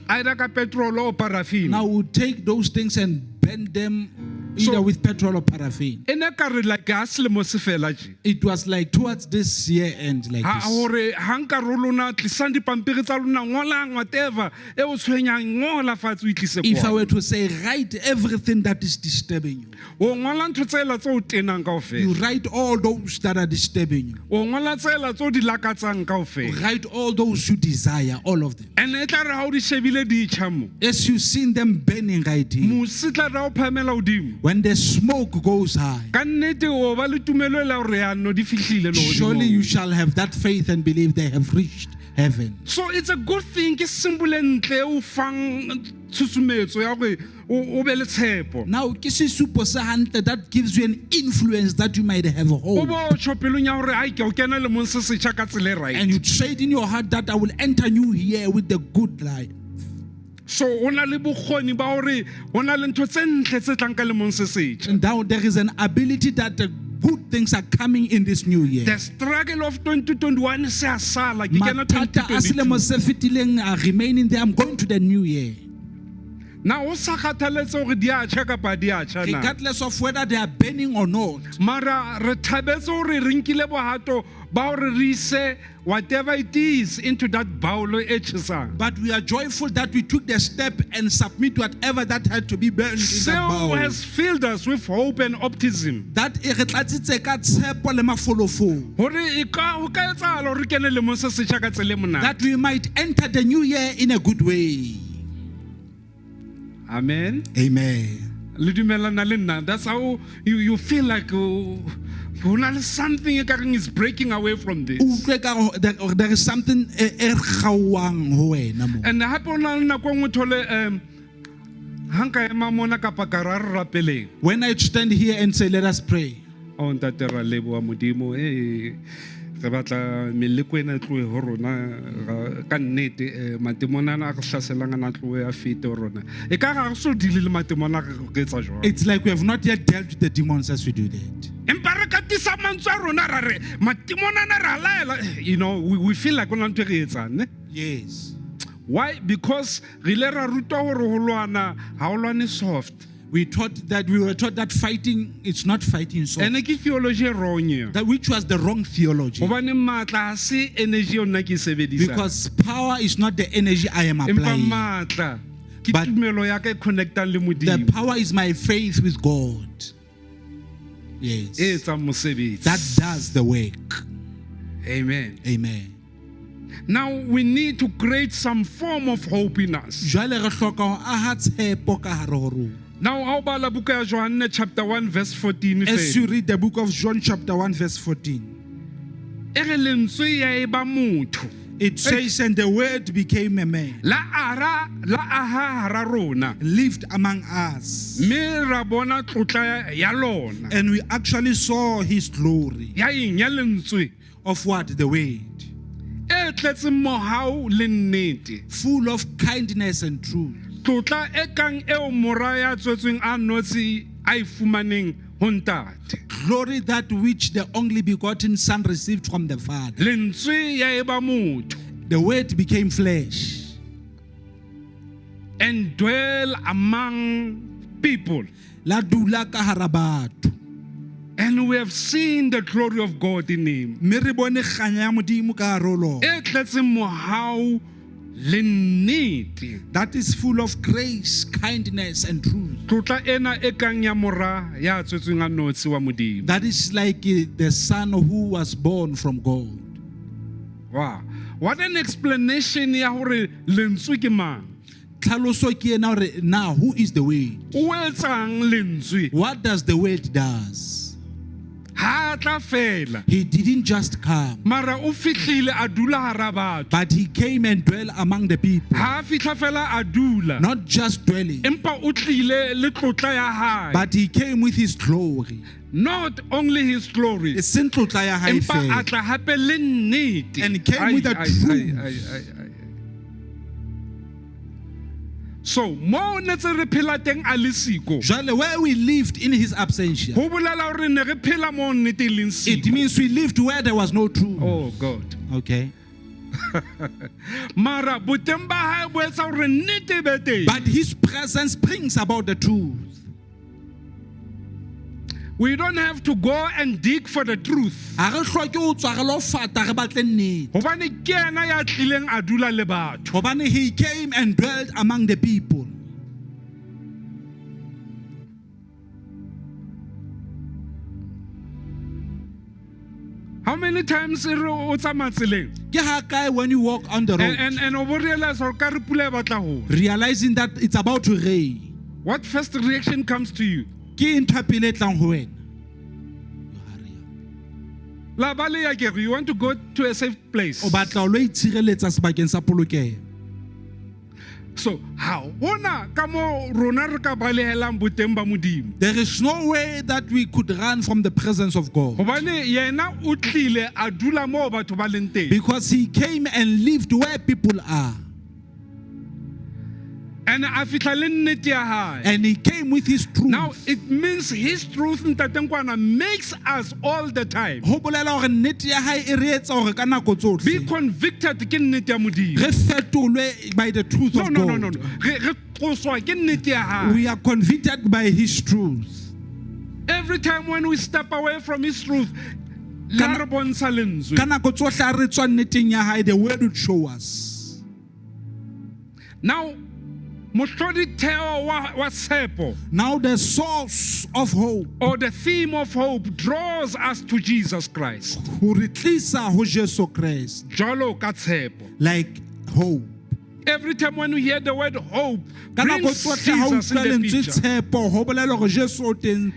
either ka petrol or paraffin. Now we take those things and burn them either So- with petrol or paraffin. Ene ka re like ha selemo se fela je. It was like towards this year end, like Ha this. hore hanka ro lona tlisang dipampiri tsa lona ngolang whatever e o tshwenyang ngola fatshe o itlise If I kwa. were to say, write everything that is disturbing you, O ngola ntho tsela tse o tenang you kaofela. write all those that are disturbing you. O ngola tsela tse o di lakatsang kaofela. Write all those you desire, all of them. And e tla re ha o di shebile di tjha mo. As you've seen them burning right here, Musi tla re ha o phamela hodimo. when the smoke goes high, Ka nnete o ba le tumelo e la hore ano di fihlile le surely you hodimo. shall have that faith and believe they have reached heaven. So it's a good thing ke symbol e ntle o fang tshusumetso ya hore o be le tshepo. Now, ke sesupo se hantle that gives you an influence that you might have O hope. bo tsho pelong ya hore ai ke o kena le mong se setjha ka tsela e And right. you trade in your heart that I will enter new year with the good life. So o na le bokgoni ba hore o na le ntho tse ntle tse tlang ka le mong se setjha. And now there is an ability that the good things are coming in this new year. The struggle of 2021 se a sala ke kena Mathata a selemo 2022. se fetileng are remaining there. I'm going to the new year. Now o sa kgathaletse hore di a tjha kapa di a tjha na. regardless of whether they are burning or not. Mara re thabetse hore re nkile bohato ba hore re ise whatever it is into that bowl e tjhesang. But we are joyful that we took the step and submit whatever that had to be burned in that Seo bowl. has filled us with hope and optimism. That e re tlatsitse ka tshepo le mafolofolo. Hore e ka ho ka etsahala hore re kene lemong se setjha ka tsela e monate. That we might enter the new year in a good way. Amen. Amen. Le dumelana le nna. That's how you feel like something is breaking away from this. Utlwe ka ho- there is something e kgauwang ho wena mo. And hape o na le nako e nngwe thole ha nka ema mona kapa ka ra re rapeleng. When I stand here and say, let us pray. O ntate ra leboha modimo re batla meleko ena tloe ho rona ka nnete matemona a re hlaselang ana tloe a fete ho rona e ka ga re so dile le matemona re etsa jwang. It's like we have not yet dealt with the demons as we do that. Empa re katisa mantswe a rona ra re matemona ana ra laela. You know, we feel like ona ntwe re etsang ne. Yes. Why? Because re le ra rutwa hore ho lwana ha o lwane soft. We were taught that fighting, it's not fighting so. Ene ke theology e wrong eo. That which was the wrong theology. Hobane matla ha se energy eo nna ke e sebedisang. Because power is not the energy I am Empa applying. matla ke But tumelo ya ka e connectang le The modimo. power is my faith with God. Yes. E etsang mosebetsi. That does the work. Amen. Amen. Now we need to create some form of hope in us. Jwale re hloka ho aha tshepo ka hare ho rona. Now how bala buka ya Johane chapter 1 verse 14 As fe. you read the book of John chapter 1 verse 14, E re lentswe ya eba motho. it says, and the word became a man, La aha hara rona. lived among us, Me ra bona tlotla ya lona. and we actually saw his glory. Ya eng ya lentswe. Of what? The word. E tletseng mohau le nnete. Full of kindness and truth. Tlotla e kang eo mora ya tswetsweng a notsi a ifumaneng ho ntate. Glory that which the only begotten Son received from the Father. Lentswe ya eba motho The word became flesh and dwell among people. la dula ka hara batho. And we have seen the glory of God in him. Mme re bone kganya ya Modimo ka hare ho lona. E tletseng mohau le nnete. That is full of grace, kindness and truth. Tlotla ena e kang ya mora ya tswetsweng a notsi wa modimo. That is like the Son who was born from God. Wow. What an explanation ya hore lentswe ke mang. Tlhaloso ke ena hore now who is the word? O etsang lentswe? What does the word does? Ha tla fela. He didn't just come, Mara o fihlile a dula hara batho. but he came and dwelt among the people. Ha fihla fela a dula. Not just dwelling, Empa o tlile le tlotla ya hae. but he came with his glory. Not only his glory. E seng tlotla ya hae Empa a fela. tla hape le nnete. And came with the truth. Ai. So, mo ne tse re phela teng a le siko. Jwale where we lived in his absentia, Ho bolela hore ne re phela mo nnete e leng it siko. means we lived where there was no truth. Oh God. Okay. Mara boteng ba hae bo etsa hore nnete e be teng. But his presence brings about the truth. We don't have to go and dig for the truth. Ha re hloke ho tswa re lo fata re batle nnete. Hobane ke ena ya tlileng a dula le batho. Hobane he came and dwelt among the people. How many times o tsamaya tseleng? Ke ha kae when you walk on the road, And o bo realize hore ka re pula e batla ho. realizing that it's about to rain. What first reaction comes to you? Ke ntho ya pele e tlang ho wena. La bale ya kere, you want to go to a safe place. O batla ho lo itshireletsa sebakeng sa polokeho. So, how? Hona ka mo rona re ka balehelang boteng ba modimo. There is no way that we could run from the presence of God. Hobane yena o tlile a dula mo batho ba leng teng. Because he came and lived where people are. And a fihla le nnete ya hae. And he came with his truth. Now it means his truth ntatengwana makes us all the time Ho bolela hore nnete ya hae e re etsa hore ka nako be tsohle convicted ke nnete ya modimo. re fetolwe by the truth of God. No. Re qoswa ke nnete ya hae. We are convicted by his truth. Every time when we step away from his truth, la re bontsha lentswe. Ka nako tsohle ha re tswa nneteng ya hae, the word would show us. Now, mohlodi theo wa tshepo, Now the source of hope, or the theme of hope, draws us to Jesus Christ. ho re tlisa ho Jesu Christ, Jwalo ka tshepo. like hope. Every time when we hear the word hope, Ka nako brings tsohle ha o Jesus in utlwa the lentswe picture. tshepo, ho bolela hore Jesu o teng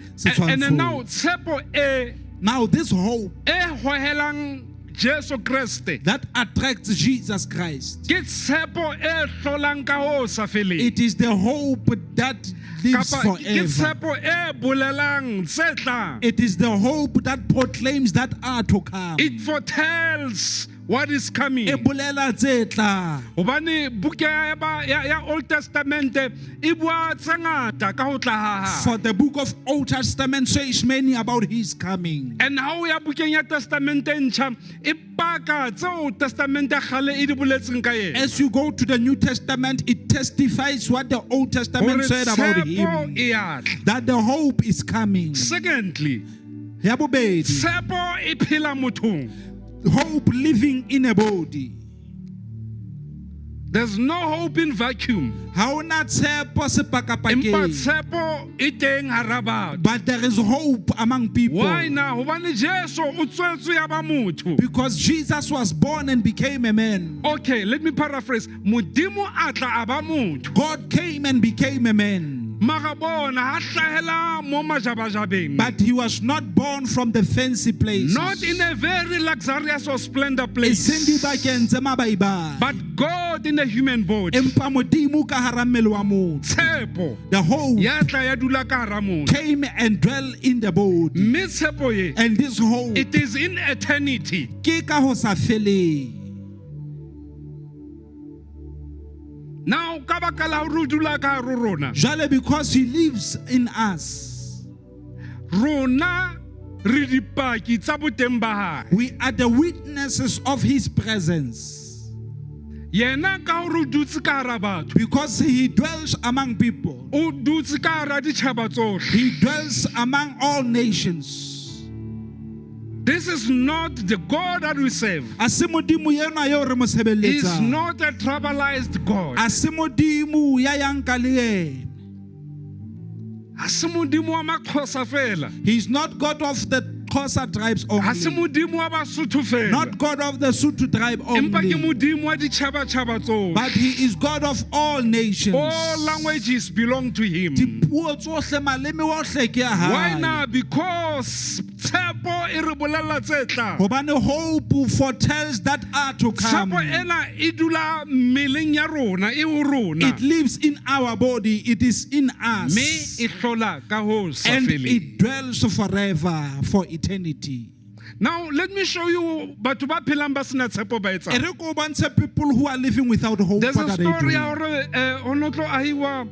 And then now, setshwantshong. tshepo Now this hope e hohelang Jesu Kriste. that attracts Jesus Christ, Ke tshepo e hlolang ka ho sa feleng. it is the hope that lives Kapa ke forever. tshepo e bolelang tse tlang. It is the hope that proclaims that are to come. It foretells what is coming. E bolela tse tlang. Hobane buke ya Old Testament e bua tse ngata ka ho tla ha hae. For the book of Old Testament says many about his coming. And how ya bukeng ya Testament e ntjha e paka tse Old Testament ya kgale e di boletseng ka yena. As you go to the New Testament, it testifies what the Old Testament Hore said about tshepo him. e ya tla. That the hope is coming. Secondly, Ya bobedi, tshepo e phela mothong. hope living in a body. There's no hope in vacuum. Ha ona tshepo Empa sepakapakeng. tshepo e teng hara batho. But there is hope among people. Why now? Hobane Jesu o tswetswe ya ba motho. Because Jesus was born and became a man. Okay, let me paraphrase. Modimo a tla a ba motho. God came and became a man. Mara bona ha hlahela mo majabajabeng. But he was not born from the fancy place. Not in a very luxurious or splendor place. But But God in a human body. Tshepo the hope ya tla ya dula ka hara motho. came and dwelt in the body. Mme tshepo ye, And this hope it is in eternity. ke ka ho sa feleng. Now ka baka la hore o dula ka hare ho rona. Jwale because he lives in us, Rona re dipaki tsa boteng ba hae. we are the witnesses of his presence. Yena ka hore o dutse ka hara batho. Because he dwells among people. O dutse ka hara ditjhaba tsohle. He dwells among all nations. This is not the God that we serve. A se Modimo enwa eo re mo He's sebeletsang. not a tribalized God. A se Modimo ya yang ka le yena. Ha se modimo wa Maxhosa fela. He's not God of the Xhosa tribes Ha se only. modimo wa Basotho fela. Not God of the Sotho tribe Empa ke only. modimo wa ditjhaba-tjhaba tsohle. But he is God of all nations. All languages belong to him. Dipuo tsohle, maleme ohle ke a Why hae. now? Because tshepo e re bolella tse tlang. Hobane hope foretells that are to come. Tshepo ena e dula mmeleng ya rona, e ho rona. It lives in our body. It is in us. Mme e hlola ka ho sa And feleng. it dwells forever, for eternity. Now let me show you batho ba phelang ba sena tshepo ba E etsang. re ko bontshe people who are living without hope. There's What a are they story doing? ya hore ho no tlo ahiwa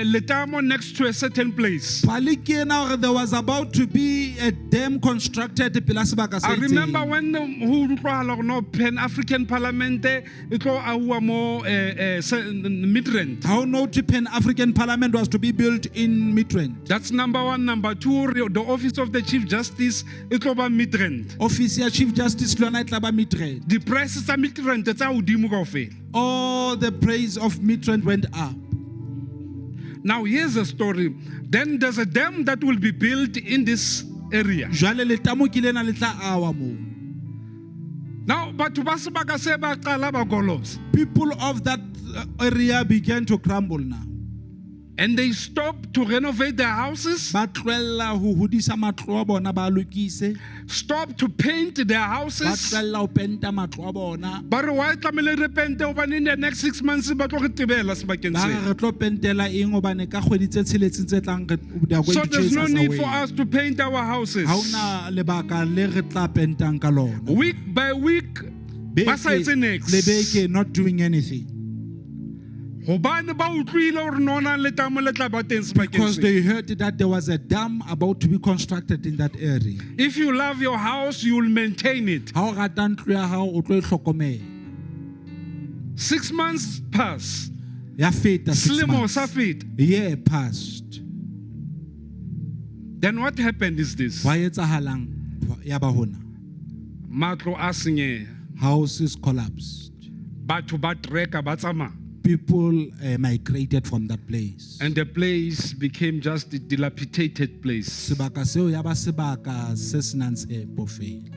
letamo next to a certain place. Pali ke ena hore there was about to be a dam constructed pela sebaka se I remember itseng. when ho utlwahala hore no Pan African Parliament e tlo ahuwa mo Midrand. How note Pan African Parliament was to be built in Midrand. That's number one. Number two, the office of the Chief Justice e tlo ba Midrand. Office ya Chief Justice le yona e tla ba Midrand. The prices tsa Midrand tsa hodimo kaofela. All the praise of Midrand went up. Now here's a story. Then there's a dam that will be built in this area. Jwale letamo ke lena le tla awa mo. Now batho ba sebaka se ba qala ba golosa. People of that area began to crumble now. And they stopped to renovate their houses, Ba tlohella ho hodisa matlo a bona ba lokise. stopped to paint their Ba houses. tlohella ho penta matlo a bona. Ba re wa tlamele re pente hobane in the next 6 months ba tlo re tebela sebakeng Ba se. re tlo pentela eng hobane ka kgwedi tse tsheletseng tse tlang they are going So to there's chase no us need away. for us to paint our houses. Ha ona lebaka le re tla pentang ka lona. Week by week, ba sa etse next. Le beke not doing anything. Hobane ba utlwile hore nona letamo le tla ba teng sebakeng Because se. they heard that there was a dam about to be constructed in that area. If you love your house, you will maintain it. Ha o rata ntlo ya hao o tlo e hlokomela. 6 months pass. Ya feta 6 selemo months. sa feta. Year passed. Then what happened is this. Wa etsahalang ya ba hona. Matlo a senyeha. Houses collapsed. Batho ba treka ba tsamaya. People migrated from that place. And the place became just a dilapidated place. Sebaka seo ya ba sebaka se senang tshepo fela.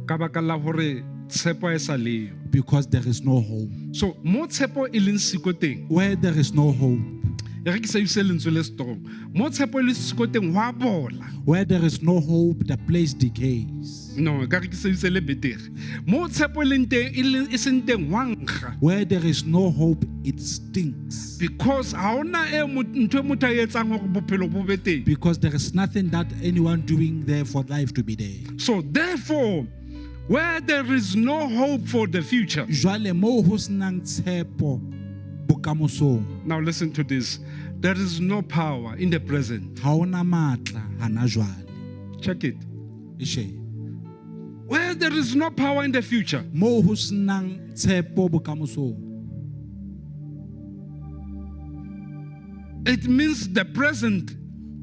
Ka baka la hore tshepo e sa leyo. Because there is no hope. So mo tshepo e leng siko teng. Where there is no hope. E re ke sa ise lentswe le strong. Mo tshepo e leng siko teng wa bola. Where there is no hope, the place decays. No, ka re ke sa ise le betere. Mo tshepo e leng teng e seng teng wa nkga. Where there is no hope, it stinks. Because ha ona e ntwe motho a etsang hore bophelo bo be teng. Because there is nothing that anyone doing there for life to be there. So therefore, where there is no hope for the future. Jwale mo ho senang tshepo bokamosong. Now listen to this. There is no power in the present. Ha ona matla hana jwale. Check it. Ishe. Where there is no power in the future. Mo ho senang tshepo bokamosong. It means the present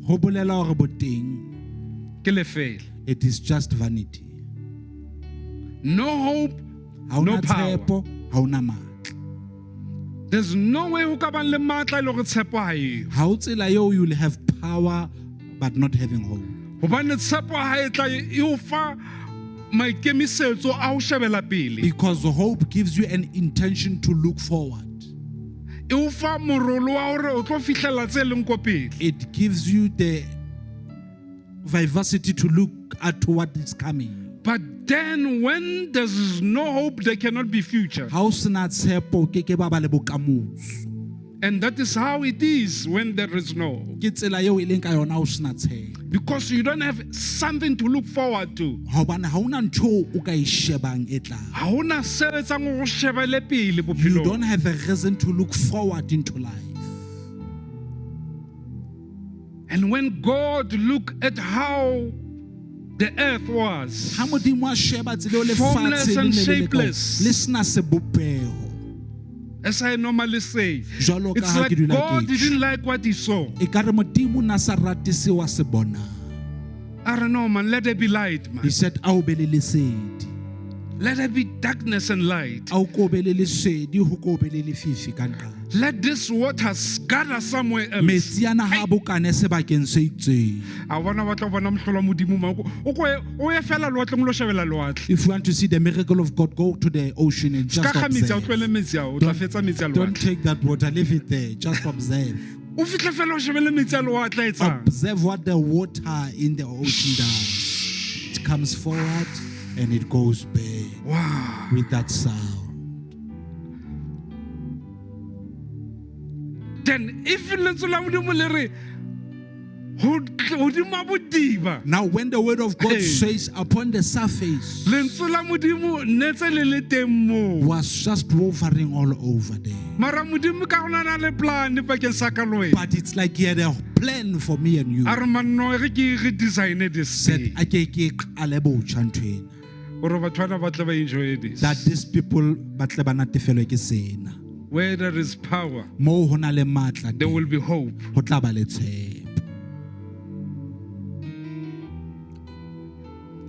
Ho bolela hore boteng, ke lefela. it is just vanity. No hope, Ha no ona power. tshepo, ha ona matla. There's no way ho ka bang le matla e le hore tshepo ha eyo. Ha o tsela eo you will have power but not having hope. Hobane tshepo ha e tla e o fa maikemisetso a ho shebela pele. Because hope gives you an intention to look forward. E o fa morolo wa hore o tlo fihlela tse leng ko pele. It gives you the vivacity to look at what is coming. But then when there is no hope, there cannot be future. Ha o sena tshepo ke ke ba ba le bokamoso. And that is how it is when there is no. Ke tsela eo e leng ka yona o sena tshepo. Because you don't have something to look forward to. Hobane ha ona ntho o ka e shebang e tlang. Ha hona se etsang hore o shebele pele You bophelong. don't have a reason to look forward into life. And when God looked at how the earth was, Ha modimo a sheba tsela le Formless fatshe le and ne le le shapeless. le sena sebopeho. as I normally say, Jwalo ka it's ha like ke dula God ke didn't like what he saw. e ka re modimo na sa rate se wa se bona. I don't know, man. Let there be light, man. He said a o be le lesedi. Let there be darkness and light. A o ko be le lesedi ho ko be le lefifi ka nqa. Let this waters gather somewhere else. Metsi ana ha bokane sebakeng se itseng. I wanna what bona mhlola modimo ma o ko o ye fela lotle mo lo shebela lotle. If you want to see the miracle of God, go to the ocean and just Ska ga metsi a observe. tlwele metsi a o tla fetsa metsi a Don't lotle. take that water, leave it there. Just observe. O fihle fela o shebele metsi a lotle etsang. Observe what the water in the ocean does. It comes forward and it goes back Wow. with that sound. Then if lentswe la modimo le re hodima bodiba, Now, when the word of God Hey. says upon the surface lentswe la modimo netse le le teng mo. was just hovering all over there. Mara modimo ka gona na le plan pakeng sa ka le wena. But it's like he had a plan for me and you. A re manno re ke re design this Said, thing. "Ake ke qale botjha nthwena." Gore batho bana ba tle ba enjoy this. That these people ba tle ba natefelwe ke sena. Where there is power, Mo ho na le matla there teng, will be hope. ho tla ba le tshepo.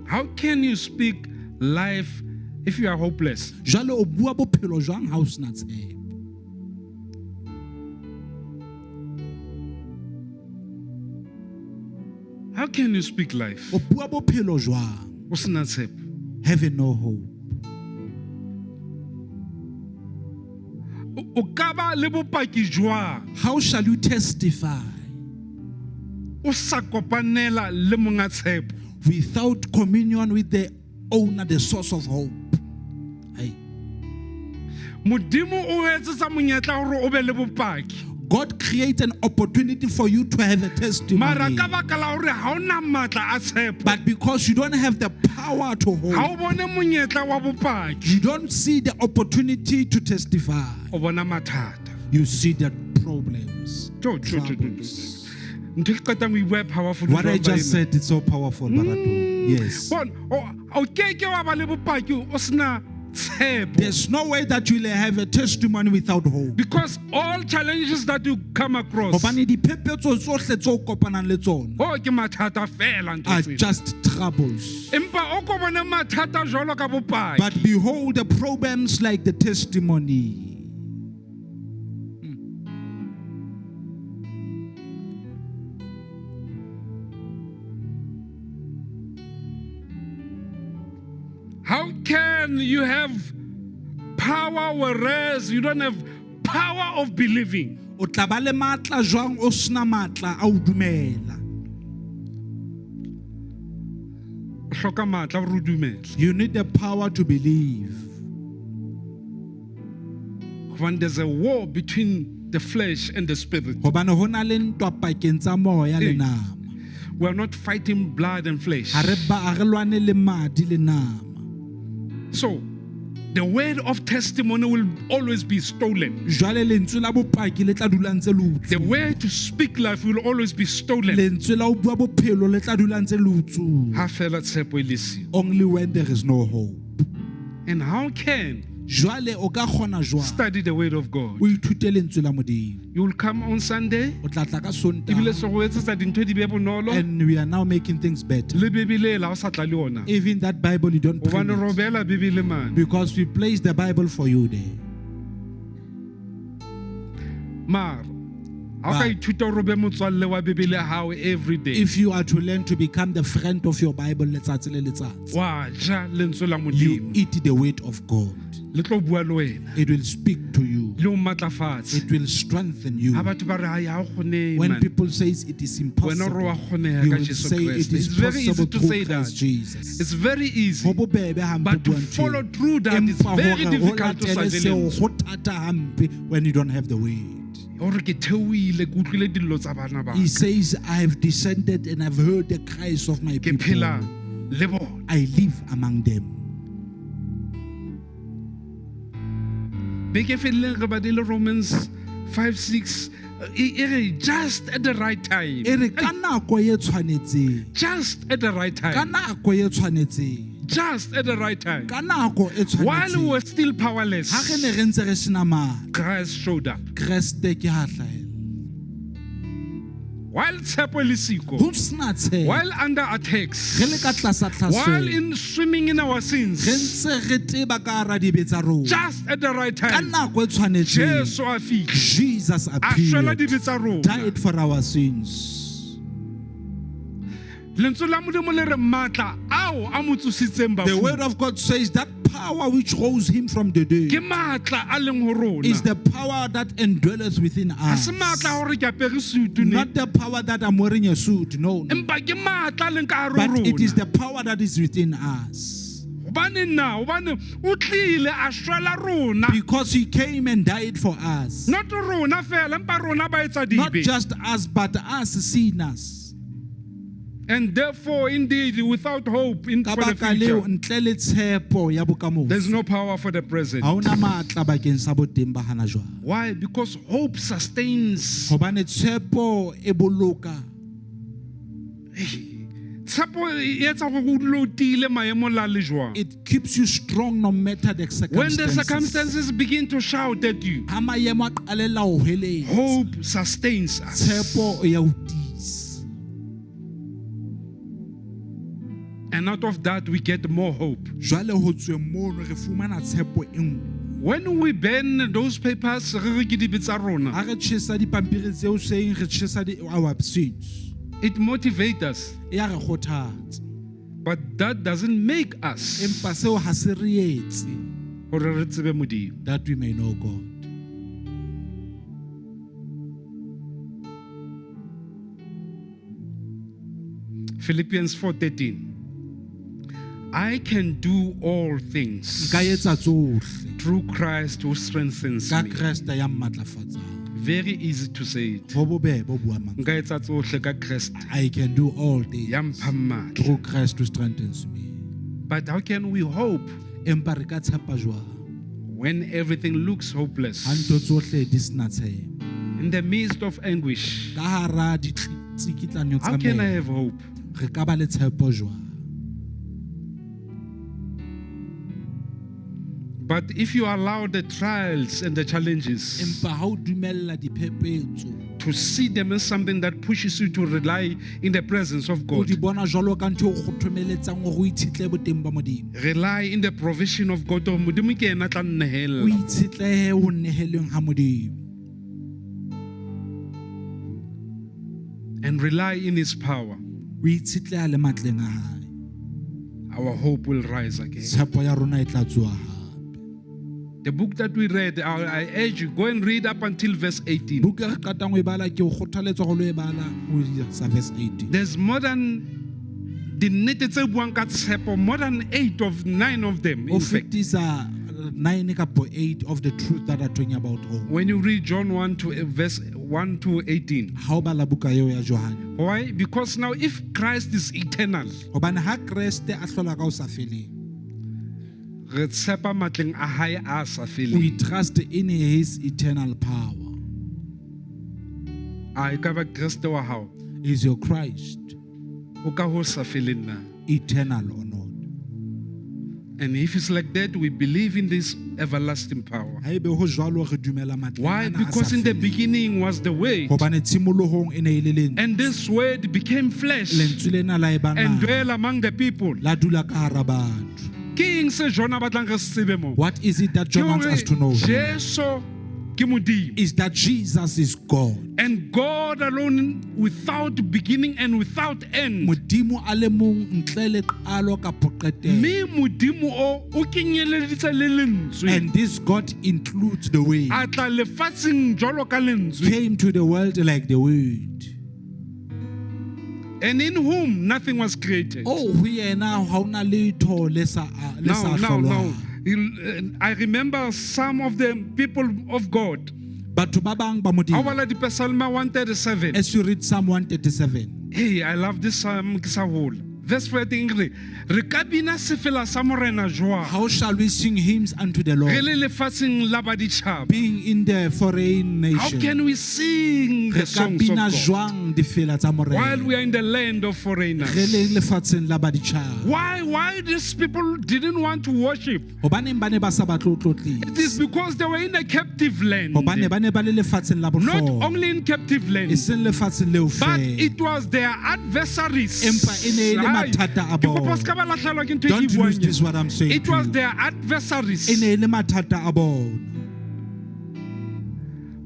How can you speak life if you are hopeless? Jwale o bua bophelo jwang ha o sena tshepo? How can you speak life? O bua bophelo jwang O sena tshepo? having no hope? O ka ba le bopaki jwang How shall you testify o sa kopanela le monga tshepo? without communion with the owner, the source of hope? Hey. Modimo o etsetsa monyetla hore o be le bopaki. God creates an opportunity for you to have a Mara testimony. ka baka la hore ha ona matla a tshepo. But because you don't have the power to Ha hold, o bone monyetla wa bopaki. you don't see the opportunity to testify. O bona mathata. You see the problems. Troubles. Ntho ke qetang ho bua powerful. What I jwang just ba ena. said, it's so powerful, Barado. Yes. Bon, o ke wa ba le bopaki o sena tshepo. There's no way that you'll have a testimony without hope. Because all challenges that you come across, Hobane diphephetso tsohle tseo o kopanang le tsona oh, ke mathata fela ntho are tsena. just troubles. Empa o ko bona mathata jwalo ka bopaki. But behold the problems like the testimony. How can you have power whereas you don't have power of believing? O tla ba le matla jwang o sena matla a o dumela. O hloka matla hore o dumele. You need the power to believe. When there's a war between the flesh and the spirit, Hobane ho na le ntwa pakeng tsa moya le Hey. nama. we are not fighting blood and flesh. Ha re lwane le madi le nama. So, the word of testimony will always be stolen. Jwale lentswe la bopaki le tla dula ntse le The utswa. way to speak life will always be stolen. Lentswe la ho bua bophelo le tla dula ntse le utswa. Ha fela tshepo e le siyo. Only when there is no hope. And how can Jwale o ka kgona jwang study the word of God? o ithute lentswe la Modimo. You will come on Sunday. O tla tla ka Ebile Sontaha. se go etsetsa dintho di be bonolo. And we are now making things better. Le Bibele la o sa tla le ona. Even that Bible you don't O pray bane robela Bibele man. because we place the Bible for you there. Mar. Ha o ka ithuta hore o be motswalle wa Bibele ya hao every day. If you are to learn to become the friend of your Bible, letsatsi le letsatsi, Wa ja lentswe la you Modimo. eat the word of God. Le tlo bua le wena. It will speak to you. Le o matlafatse. It will strengthen you. Ha batho ba re ha ya kgone When man. people say it is Wena impossible, ro wa kgoneha you ka will Jesu say Kriste. it is It's very easy possible to through say that. Christ Jesus. It's very easy. Ho bobebe hampe But to buang follow tjena. through that is Empa very hore o difficult to latele sa seo lentswe. ho thata hampe when you don't have the word. Hore ke theohile ke utlwile dillo tsa bana ba. He says, I have descended and I've heard the cries of my Ke people. phela le bona. I live among them. Beke feleng re badile Romans 5:6. E re just at the right time. E re ka nako e tshwanetseng. Just at the right Ka time. nako e tshwanetseng. Just at the right time. Ka nako e While we tshwanetseng. were still powerless, Ha re ne re ntse re sena matla, Christ showed up. Kreste ke ha hlahela. While tshepo e le siko, Ho sena tshepo. while under attacks, Re le ka tlasa while tlhaselo. in swimming in our Re sins, ntse re teba ka hara dibe tsa rona. just at the right Ka time, nako e tshwanetseng. Jesu a fihla. Jesus A shwela appeared, dibe tsa rona. died for our sins. Lentswe la Modimo le re matla ao a mo tsositseng The word bafu. of God says that power which rose him from the Ke dead matla a leng ho rona. is the power that indwelleth within Ha us. se matla hore ke apere sutu ne. Not the power that I'm wearing a suit, no. Empa ke matla a leng ka hare ho But it is rona. the power that is within us. Hobane na, hobane o tlile a shwela rona. Because he came and died for us. Not rona fela, empa rona ba etsa Not dibe. just us, but us sinners. And therefore, indeed, without hope in Ka for the baka leo, future, ntle le tshepo ya bokamoso, there's no power for the present. ha hona matla bakeng sa boteng ba hana jwale. Why? Because hope sustains. Hobane tshepo e boloka. Tshepo e etsa gore o dule o tiile maemo la le jwang. It keeps you strong no matter the When the circumstances. circumstances begin to shout at you, Ha maemo a qalella ho hweletsa, hope sustains us. tshepo e ya o tiisa. And out of that, we get more hope. Jwale ho tsweng mono re fumana tshepo e nngwe. When we burn those papers, re re ke dibe tsa rona, Ha re tjhesa dipampiri tseo saying re tjhesa our sins, it motivates us. e ya re kgothatsa. But that doesn't make us Empa seo ha se re etse gore re tsebe Modimo. that we may know God. Philippians 4:13. I can do all things Nka etsa tsohle through Christ who strengthens ka me. Kriste ya mmatlafatsang. Very easy to say it. Ho bobebe bo bua mang. Nka etsa tsohle ka Christ I can do all things ya mphang matla. through Christ who strengthens me. But how can we hope Empa re ka tshepa jwang when everything looks hopeless? ha ntho tsohle di sena tshepo? In the midst of anguish, Ka hara ditsikitlanyo how tsa can I meno, have hope? re ka ba le tshepo jwang? But if you allow the trials and the challenges empa ha o dumella diphephetso to see them as something that pushes you to rely in the presence of o God, di bona jwalo ka ntho e kgothomeletsang gore o itshetle boteng ba modimo rely in the provision of God, o Modimo ke ena a tla o nnehella. itshetlehe ho nehelweng ha modimo And rely in His power, o itshetleha le matleng a hae our hope will rise again. tshepo ya rona e tla tsoa hape The book that we read, I urge you, go and read up until verse 18. buka re qatang ho e bala ke o kgothaletsa go lo e bala ho isa verse 18 There's more than the nnete tse buang ka tshepo, more than 9 of them. o In fact, fetisa 9 kapo 8 of the truth that are talking about hope when you read John 1 to verse 1 to 18. ha o bala buka eo ya Johane Why? Because now if Christ is eternal, hobane ha Kriste a hlola ka o sa feleng re tshepa matleng a hae a sa feleng. we trust in his eternal power A ka ba Kriste wa hao is your Christ o ka ho sa feleng na. eternal or not And if it's like that, we believe in this everlasting power. ha ebe ho jwalo re dumela matleng Why? ana a sa Because in the feleng. beginning was the Word, hobane tshimolohong e ne e le lentswe and this Word became flesh lentswe lena la e ba and nama dwell among the people. la dula ka hara batho Ke eng se Jona a batlang re se tsebe mo? what is it that John wants us to know Jesu ke Modimo. is that Jesus is God And God alone, without beginning and without end. modimo a le mong ntle le qalo kapo qetelo Me Modimo o kenyeleditse le lentswe. and this God includes the way A tla lefatsheng jwalo ka lentswe. came to the world like the word And in whom nothing was created. oh ho yena ha ona letho le sa Now, hlolwang I remember some of the people of God. batho ba bang ba How modimo about the Psalm 137? as you read Psalm 137 Hey, I love this psalm. Ke sa hole. Verse 14 re ka bina sefela sa morena jwang. how shall we sing hymns unto the Re Lord le lefatsheng la baditjhaba. being in the foreign How nation can we sing re the ka songs of bina God jwang difela tsa while morena we are in the land of re le foreigners? lefatsheng la baditjhaba Why these people didn't want to worship? hobaneng ba ne ba sa batle ho It is tlotlisa because they were in a captive land. hobane ba ne ba le lefatsheng la Not bohlokwa only in captive e land, seng lefatsheng leo but fela it was their adversaries. empa e ne e le Hai, mathata a ke kopa bona. o ska ba latlhelwa ke ntho e ke Don't buang lose e. this what I'm saying It to was you. their adversaries. e ne e le mathata a bona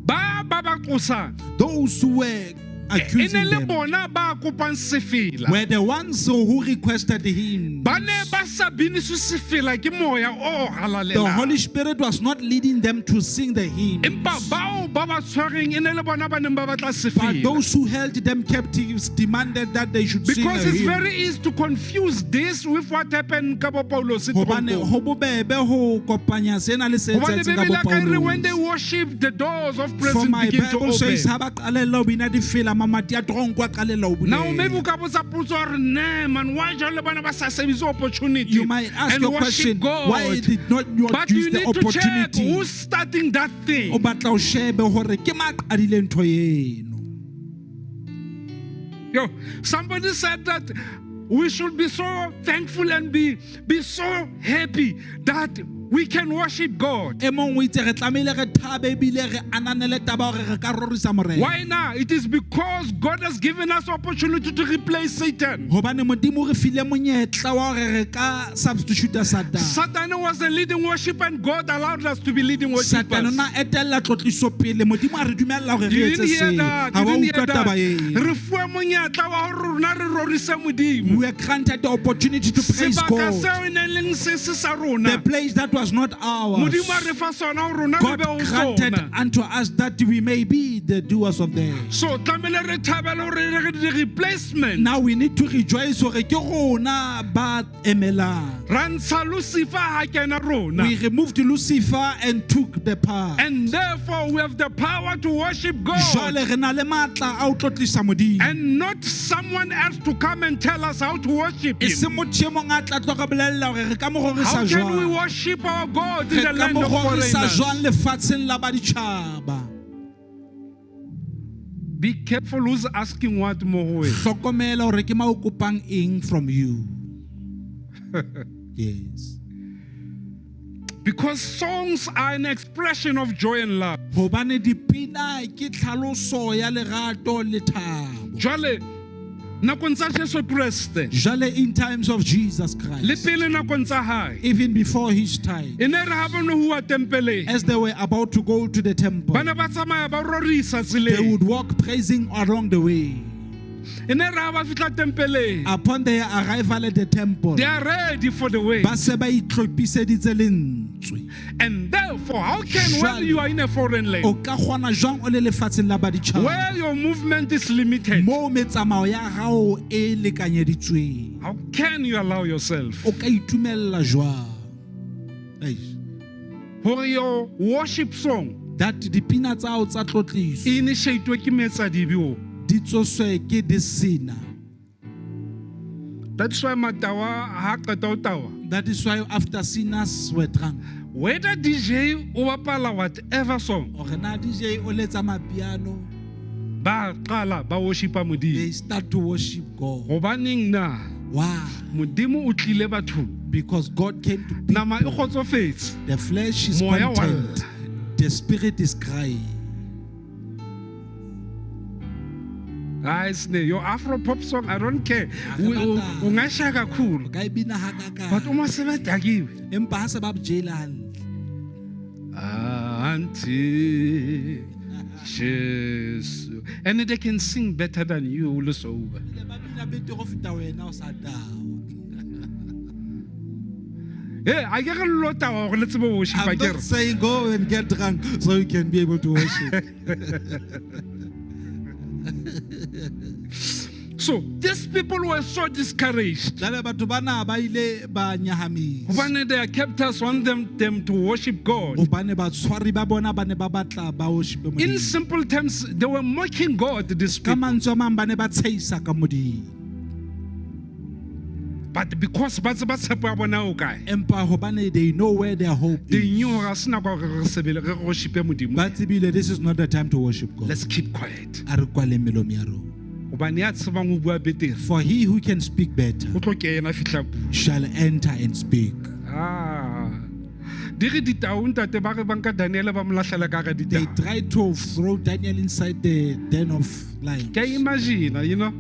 Ba qosang. those who were E accusing ne le them bona ba kopang sefela. were the ones who requested him. Ba ne ba sa biniswe sefela ke moya o The halalelang. Holy Spirit was not leading them to sing the hymn. Empa bao ba ba tshwareng e ne le bona ba neng ba batla But sefela. those who held them captives demanded that they should sing Because a it's hymn. very easy to confuse this with what happened ka bo Paulos. Hobane Hobane ho bobebe ho kopanya sena le se etsahetseng ka bo Bibele ka re when they Paulus. worship, the doors of For prison my begin to Bible says open. ha ba qalella ho bina difela mamati a tronko a qalella ho Now maybe bulela. o ka botsa potso hore ne man why jalo bana ba sa sebedise opportunity You might ask and your worship question, God. why did not you But you use the need to check opportunity? who's starting that O thing. batla o shebe hore ke ma qadile ntho eno. Yo, somebody said that we should be so thankful and be so happy that we can worship God. E mong o itse re tlamehile re thabe ebile re ananele taba hore re ka rorisa morena. Why now? It is because God has given us opportunity to replace Satan. Hobane modimo re file monyetla wa hore re ka substitute Satan. Satan was the leading worshiper and God allowed us to be leading Satan worshippers. na etella tlotliso pele modimo a re dumella hore You re didn't etse hear se. that. Ha You wa didn't hear utlwa that. taba ena. Re fuwe monyetla wa hore rona re rorise Modimo. We were granted the opportunity to praise Sebaka God. seo e neng leng se sa rona. The place that was not ours. Modimo a re fa sona hore rona re God be ho granted sona. unto us that we may be the doers of them. So tlamehile re thabele hore re di replacement. Now we need to rejoice hore ke rona ba emelang. Ra ntsha Lucifer ha kena rona. We removed Lucifer and took the power. And therefore we have the power to worship God. Jwale re na le matla a ho tlotlisa modimo. And not someone else to come and tell us how to worship E Him. se motho e mong a tla tlo re bolella hore re ka mo How rorisa can we jwang. worship our God in Re the ka land mo of rorisa foreigners? jwang lefatsheng la baditjhaba. Be careful who's asking what more. Hlokomela hore ke ma o kopang eng from you. Yes. Because songs are an expression of joy and love. Hobane dipina ke tlhaloso ya lerato le thabo. Jwale nakong tsa Jesu Kriste, Jale in times of Jesus le Christ, pele nakong tsa hae, even before his time, e ne re ha bone hua tempeleng, as they were about to go to the temple, bana ba tsamaya ba rorisa they tseleng. would walk praising along the way. E ne re ha ba fihla tempeleng, Upon their arrival at the temple, they are ready for the way. ba se ba itlhopiseditse lentswe. And therefore, how can when you are in a foreign land, O ka kgona jwang o le lefatsheng la baditjhaba, where your movement is limited, mo metsamao ya hao e lekanyeditsweng, how can you allow yourself o ka itumella jwang? Eish. for your worship song That dipina tsa hao tsa tlotliso e initiate ke metsadibi? di tsoswe ke disina. That's why matawa ha qeta ho tawa, That is why after sinners were drunk, whether DJ o bapala whatever song, or na DJ o letsa mapiano, ba qala ba worshipa they modimo. start to worship God. Hobaneng na Why? modimo o tlile bathong, Because God came to people. nama e kgotsofetse, The flesh is Moya wa content. lla. The spirit is crying. guys, your Afro pop song, I don't care, ungasha kakhulu, Ka e bina hakaka. but uma sebetakiwe Empa ha se ba bjela hantle. until Jesus, and they can sing better than you le sober. Le ba bina betere ho feta wena o sa tawa. Hey, I get a lot of let's worship. I'm not saying go and get drunk so you can be able to worship. So these people were so discouraged. Jale batho bana ba ile ba nyahamisa. When their captors want them to worship God. Hobane batshwari ba bona ba ne ba batla ba worship In Modimo. simple terms, they were mocking God, these Ka people. mantswe a mang ba ne ba tsheisa ka Modimo. But because ba tseba tshepo ya bona o kae, Empa hobane they know where their hope they is. knew ga se nako ya gore re sebele re worship Modimo. Ba tsebile this is not the time to worship God. Let's keep quiet. A re kwale melomo ya rona. Hobane ya tsebang ho bua betere, For he who can speak better o tlo ke yena fihla bua. shall enter and speak. Di re ditau ntate ba re banka Daniel ba mo lahlela ka ga They ditau. tried to throw Daniel inside the den of lions. Can you imagine, you know?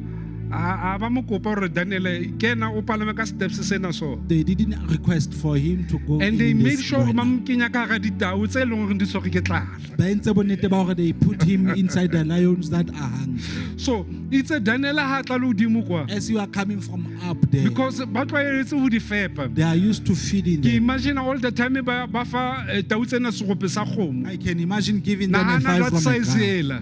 Ba mo kopa gore Daniel ke na o palame ka steps sena so. They didn't request for him to go And in they made this sure manner. ba mo kenya ka ga ditau tse leng gore di so ke tlala. Ba entse bonnete ba hore they put him inside the lions that are hungry. So it's a Daniel ha tla le hodimo kwa, As you are coming from up there, because ba tlwaetse ho di fepa. they are used to feeding Ke them. imagine all the time ba fa tau tsena segope sa kgomo. I can imagine giving them a Nahana five that from a size car. ela.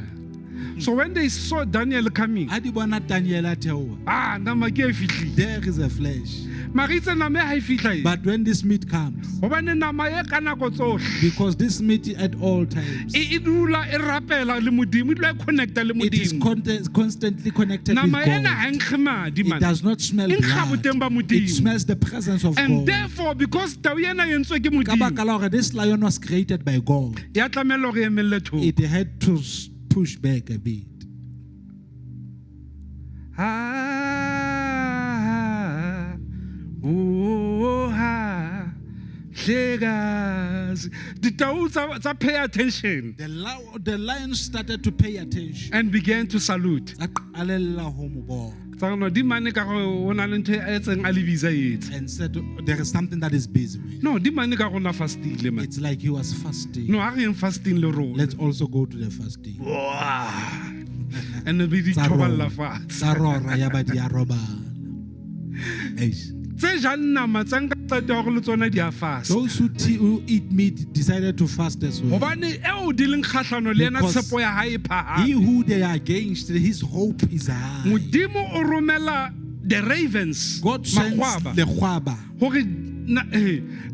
So when they saw Daniel coming, Ha di bona Daniel a theoha, nama ke e fihlile. there is a flesh. Mare itse nama ha e fihla e. But when this meat comes, Hobane nama e ka nako tsohle because this meat at all times, e dula e rapela le modimo, e dula e connecta le it is modimo. constantly connected with Nama ena God. ha nkge madi It man. does not smell E nkga blood. boteng ba It modimo. smells the presence of And God. therefore, because tau ena e entswe ke Ka modimo, baka la hore this lion was created by God, ya tlamela gore e emelle thoko. it had to push back a bit. Hlekazi. Ditau tsa pay attention The lion started to pay attention. and began to salute. A qalella ho mo bona Tsa no di mane ka gore o na le ntho e etseng a le visa etse. and said, there is something that is busy with. No, di mane ka gona fastile man. It's like he was fasting. No, a re eng fasting le rona. Let's also go to the fasting. And be di Tsa thoballa rora fatshe. tsa rora ya ba di a robala. Eish. Tse jang nama tsa nka qeta gore le tsona di a fast. Those who eat meat decided to fast as well. Hobane eo di leng kgahlano le ena Because tshepo ya hae He phahame. who they are against, his hope is high. Modimo o romela the ravens, God sends magwaba, the khwaba, hore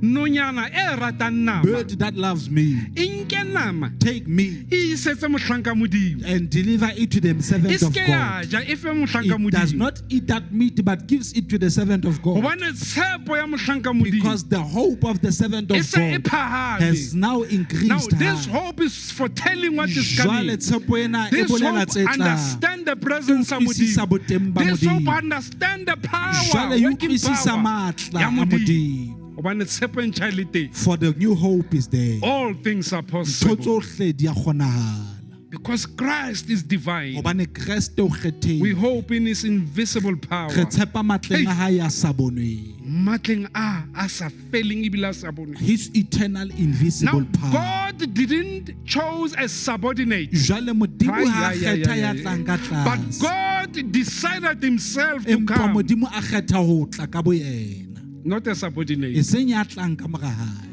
nonyana e ratang nama bird that loves me, e nke nama take me e isetse mohlanka modimo. and deliver it to the E servant of ske ya God. ja e fe mohlanka It does modimo. not eat that meat, but gives it to the servant of God. Hobane tshepo ya mohlanka modimo Because the hope of the servant e of se e God has phahame. now Now increased. this high. hope is for telling what is Jwale coming. tshepo ena e This bolela hope tse tlang. understand the presence of Utlwisisa modimo. boteng ba This hope Modimo. understand the power Jwale e working utlwisisa power matla ya a modimo. Modimo. Hobane tshepo e ntjha e le teng. For the new hope is there. All things are Ntho possible tsohle di a kgonahala. because Christ is divine. Hobane Kreste o We kgethile. hope in His invisible power. Re tshepa matleng a hae a sa bonweng. Matleng a sa feleng ebile a sa bonweng. His eternal Now, invisible power. God didn't choose a subordinate, Jwale Modimo ha Ai, ai, ai, kgetha ai, ya ai. tlang ka but tlase. God decided Himself to Empa come, Modimo a kgetha ho tla ka boyena. not a subordinate. Eseng ya tlang ka mora hae.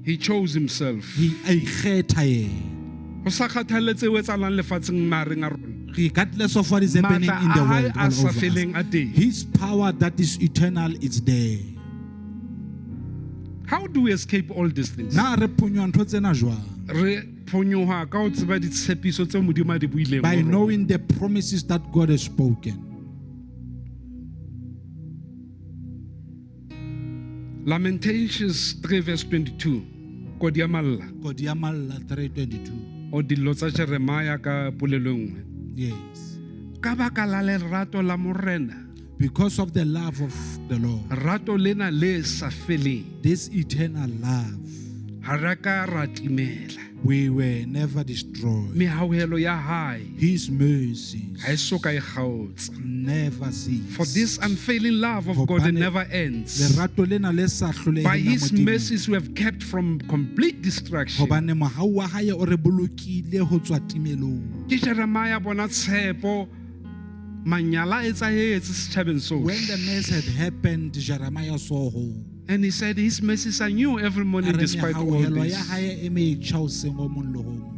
He chose Himself. A ikgetha yena. Ho sa kgathaletse ho etsahalang lefatsheng mareng a rona. Regardless of what is happening Matla in the a hae world a all sa over feleng us. a teng. His power that is eternal is there. How do we escape all these things? Na re phonywa ntho tsena jwang? Re phonyoha ka ho tseba ditshepiso tse Modimo a di buileng By ho rona. knowing the promises that God has spoken. Lamentations 3 verse 22. Kodi ya malla. Kodi ya Malla 3:22. O dillo tsa Jeremiah ka polelo e nngwe. Yes. Ka baka la lerato la morena. Because of the love of the Lord. Rato lena le sa feleng. This eternal love. Ha ra ka ra timela. We were never destroyed. Mehauhelo ya hae His mercies ha e soka e kgaotsa. never cease. For this unfailing love of God, it never ends. Lerato lena le sa hloleheng By la His Modimo. mercies we have kept from complete destruction. Hobane mohau wa hae o re bolokile ho tswa timelong. Ke Jeremiah bona tshepo manyala a etsahetse setjhabeng When sohle. the mess had happened, Jeremiah saw home. And he said his mercies are new every morning despite all Mehauhelo this. ya hae e metjha hoseng o mong le o mong.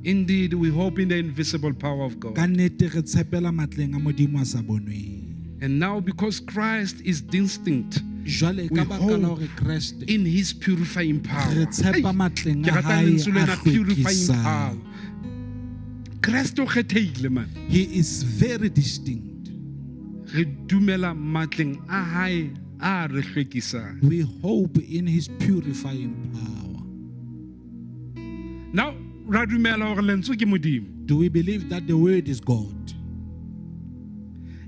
Indeed, we hope in the invisible power of God. Ka nnete re tshepela matleng a Modimo a sa bonweng. And now, because Christ is distinct Jwale We ka baka la hope hore Kreste in His purifying power. re tshepa Hey, matleng ke a rata hae lentswe lena, a purifying power. hlwekisang. Christ o kgethehile man. He is very distinct. Re dumela matleng a hae a re hlwekisang. We hope in His purifying power. Now, ra dumela hore lentswe ke Modimo. Do we believe that the word is God?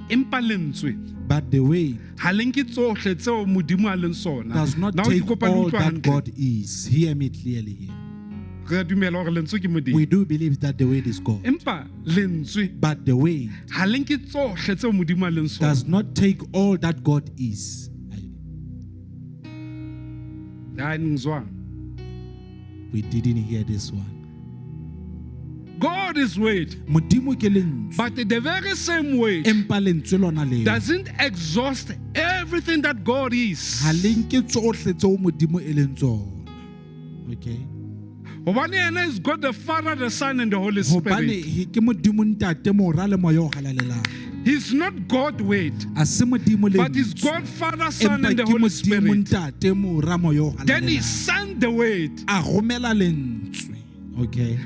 Empa lentswe But the word ha le nke tsohle tseo Modimo a leng sona. does not Now, take di kopa le all utlwa that hantle. God is. Hear me clearly here. Re dumela hore lentswe ke Modimo. We do believe that the word is God. Empa lentswe But the word ha le nke tsohle tseo Modimo a leng sona. does not take all that God is. Ya ningizwa. We didn't hear this one. God is word, Modimo ke lentswe, but the very same word empa lentswe lona leo doesn't exhaust everything that God is. ha le nke tsohle tseo Modimo e leng tsona. Okay? Hobane yena is God the Father, the Son, and the Holy Hobane Spirit. ke Modimo ntate mora le moya o halalelang. He's not God word, A se Modimo but He's lentswe, God Father, Son, empa and the ke Holy Modimo Spirit. ntate mora moya o Then He halalelang. sent the word A romela lentswe. Okay?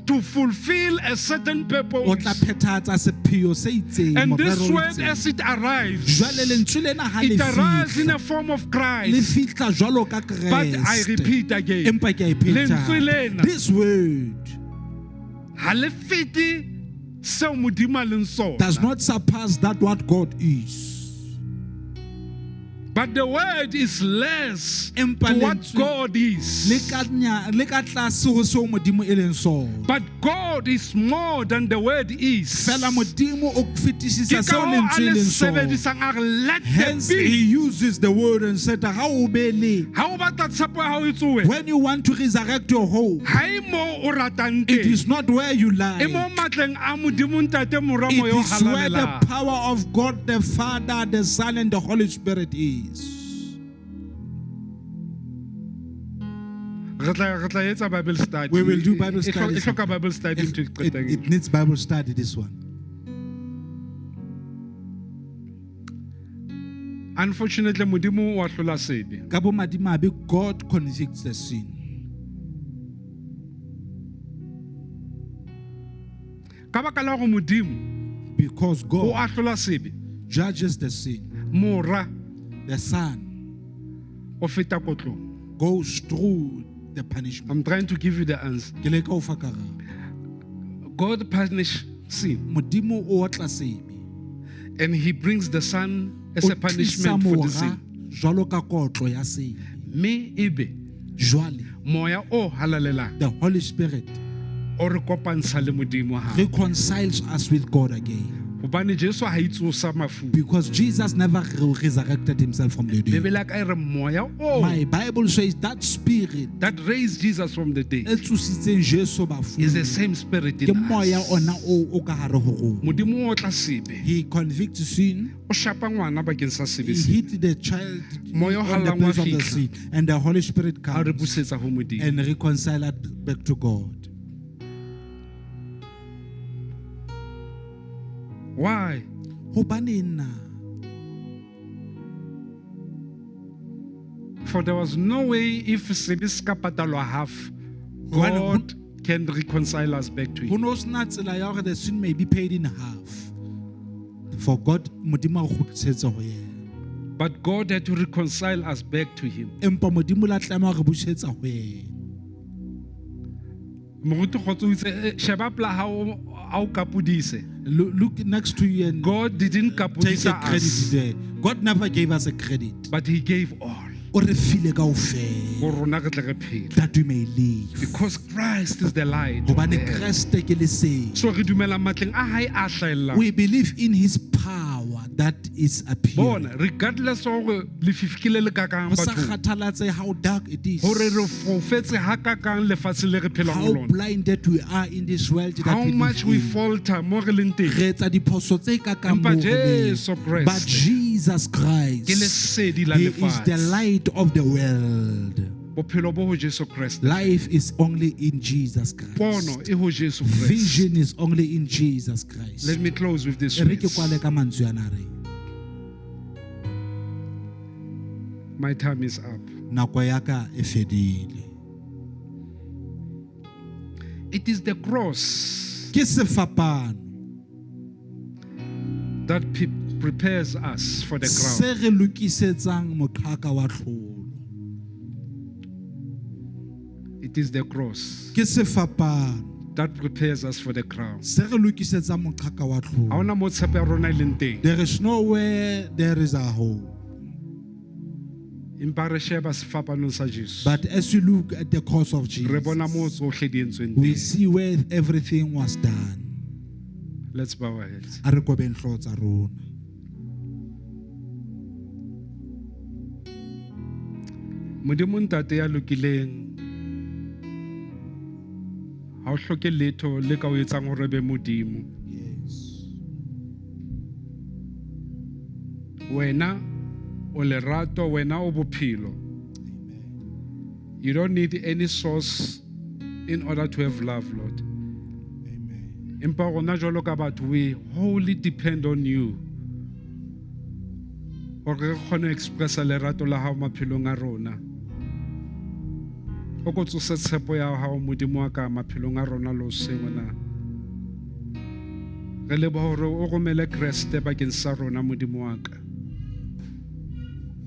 to fulfill a certain O purpose. tla phethahatsa sepheo se itseng, And this morero o word, itseng. as it arrives, Jwale lentswe lena ha le it arrives in fihla, a form of le Christ. fihla jwalo ka But I Kreste. repeat again, Empa ke a e phetha. lentswe lena This word ha le fete seo Modimo a leng sona. does not surpass that what God is. But the word is less Empa to what lentswe God is. le ka tlase ho seo Modimo e leng sona. But God is more than the word is. Fela Modimo o fetisisa Ke seo ka hoo a lentswe le e leng sona. sebedisang a re, let there Hence he be. uses the word and said, ha o be le. Ha o batla tshepo ya hao e tsowe, When you want to resurrect your hope, ha e mo o ratang it teng. is not where you lie. E mo matleng a Modimo ntate mora It moya o is where the halalelang. power of God, the Father, the Son, and the Holy Spirit is. Re tla etsa Bible study. We will do Bible E study. hloka Bible study into It needs Bible study, this one. Unfortunately, Modimo wa hlola sebe. Ka bomadimabe, God convicts the sin. Ka baka la hore Modimo Because o God a hlola sebe, judges the sin. mora The Son o feta kotlong. goes through the punishment. I'm trying to give you the answer. Ke leka ho fa karabo. God punish sin. Modimo o otla sebe. And he brings the son as O a tlisa punishment for the mora sin. jwalo ka kotlo ya sin. Me ebe Jwale, moya o halalelang the Holy Spirit o re kopantsha le modimo ha. reconciles us with God again. Hobane Jesu ha itsosa mafu. Because Jesus never resurrected himself from the dead. Bebele ka re moya o My Bible says that spirit that raised Jesus from the e dead tsusitseng Jesu is the bafung same spirit ke in moya us. ona o ka hare ho rona. Modimo o tla sebe. He convicts sin. O shapa ngwana bakeng sa He sebe se. hit the child Moya o on the halang wa place of the fihla. sin, and the Holy Spirit A re comes busetsa ho modimo. and reconcile us back to God. Why? Hobaneng na? For there was no way if sebe se ka patalwa half, God can reconcile us back to Ho him. no sena tsela ya hore the sin may be paid in half. For God, modimo a kgutlisetse ho yena. But God had to reconcile us back to him. Empa modimo la tlameha ho re busetsa ho yena. Moruti kgotso o itse sheba pla ha o kapudise. Look next to you and God didn't take a kapudisa credit us, there. God never gave us a credit. but he gave all. O re file kaofela Ho rona re tle re phele. that we may live. Because Christ is the light. of Hobane the earth. Kreste ke lesedi. So re dumela matleng a hae a hlahella. We believe in his power that is appearing. Bona, regardless of lefifi ke le le kakang Ho sa bathong. kgathalatse how dark it is, Hore re fofetse ha kakang lefatshe le re phelang ho how lona. blinded we are in this world that How we much live we in. falter mo re leng teng. Re etsa diphoso tse kakang Empa moo re leng. Jesu Kriste But Jesus ke Christ, lesedi la he is the lefatshe. light of the world. Bophelo bo ho Jesu Kriste. Life is only in Jesus Christ. Pono e ho Jesu Kriste. Vision is only in Jesus Christ. Let me close with this. Re ke Words. kwale ka mantswe ana re. My time is up. Nako ya ka e fedile. It is the cross Ke sefapano that prepares us for the crown. se re lokisetsang moqhaka wa tlholo. It is the cross Ke sefapano that prepares us for the crown. se re lokisetsang moqhaka wa Ha tlholo. ona mo tshepo ya rona e leng teng. There is nowhere there is a hope. Empa re sheba sefapanong sa Jesu. But as you look at the cross of Re bona mo Jesus, tsohle di entsweng we teng. see where everything was done. Let's bow our heads. A re kobeng hlooho tsa rona. Modimo ntate ya lokileng. Ha o hloke letho le ka o etsang hore be modimo. Yes. Wena o lerato, wena o bophelo. Amen. You don't need any source in order to have love, Lord. Amen. Empa rona jwalo ka batho, we wholly depend on you. Hore re kgone ho expressa lerato la hao maphelong a rona. O ko tsose tshepo ya hao modimo wa ka maphelong a rona lo sengona. Re leboha hore o romele Kriste bakeng sa rona modimo wa ka.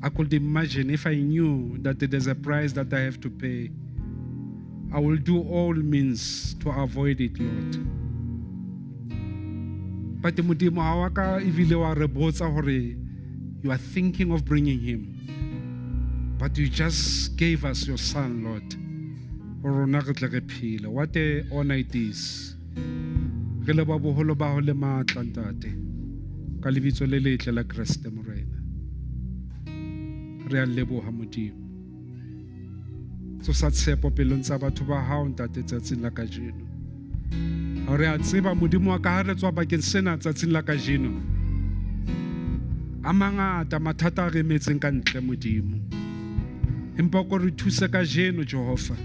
I could imagine if I knew that there's a price that I have to pay, I will do all means to avoid it, Lord. But modimo ha wa ka ebile wa re botsa hore you are thinking of bringing him, but you just gave us your son, Lord. Rona re tle re phele. What a honor it is. Re leboha boholo ba ho le matla ntate ka lebitso le letle la Kriste Morena. Re a leboha modimo. So sa tshepo pelong tsa batho ba hao ntate tsatsing la kajeno. Ha re a tseba modimo wa ka ha re tswa bakeng sena tsatsing la kajeno. A mangata mathata a re metseng ka ntle modimo. Empa ko re thuse kajeno Jehova.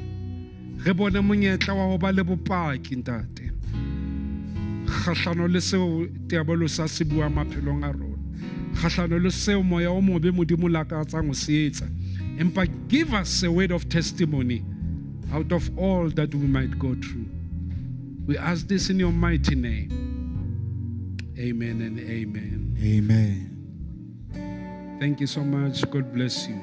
Re bone monyetla wa ho ba le bopaki ntate. Kgahlano le seo diabolo sa se bua maphelong a rona. Kgahlano le seo moya o mobe modimo la ka tsang o se etsa. Empa give us a word of testimony out of all that we might go through. We ask this in your mighty name. Amen and amen. Amen. Thank you so much. God bless you.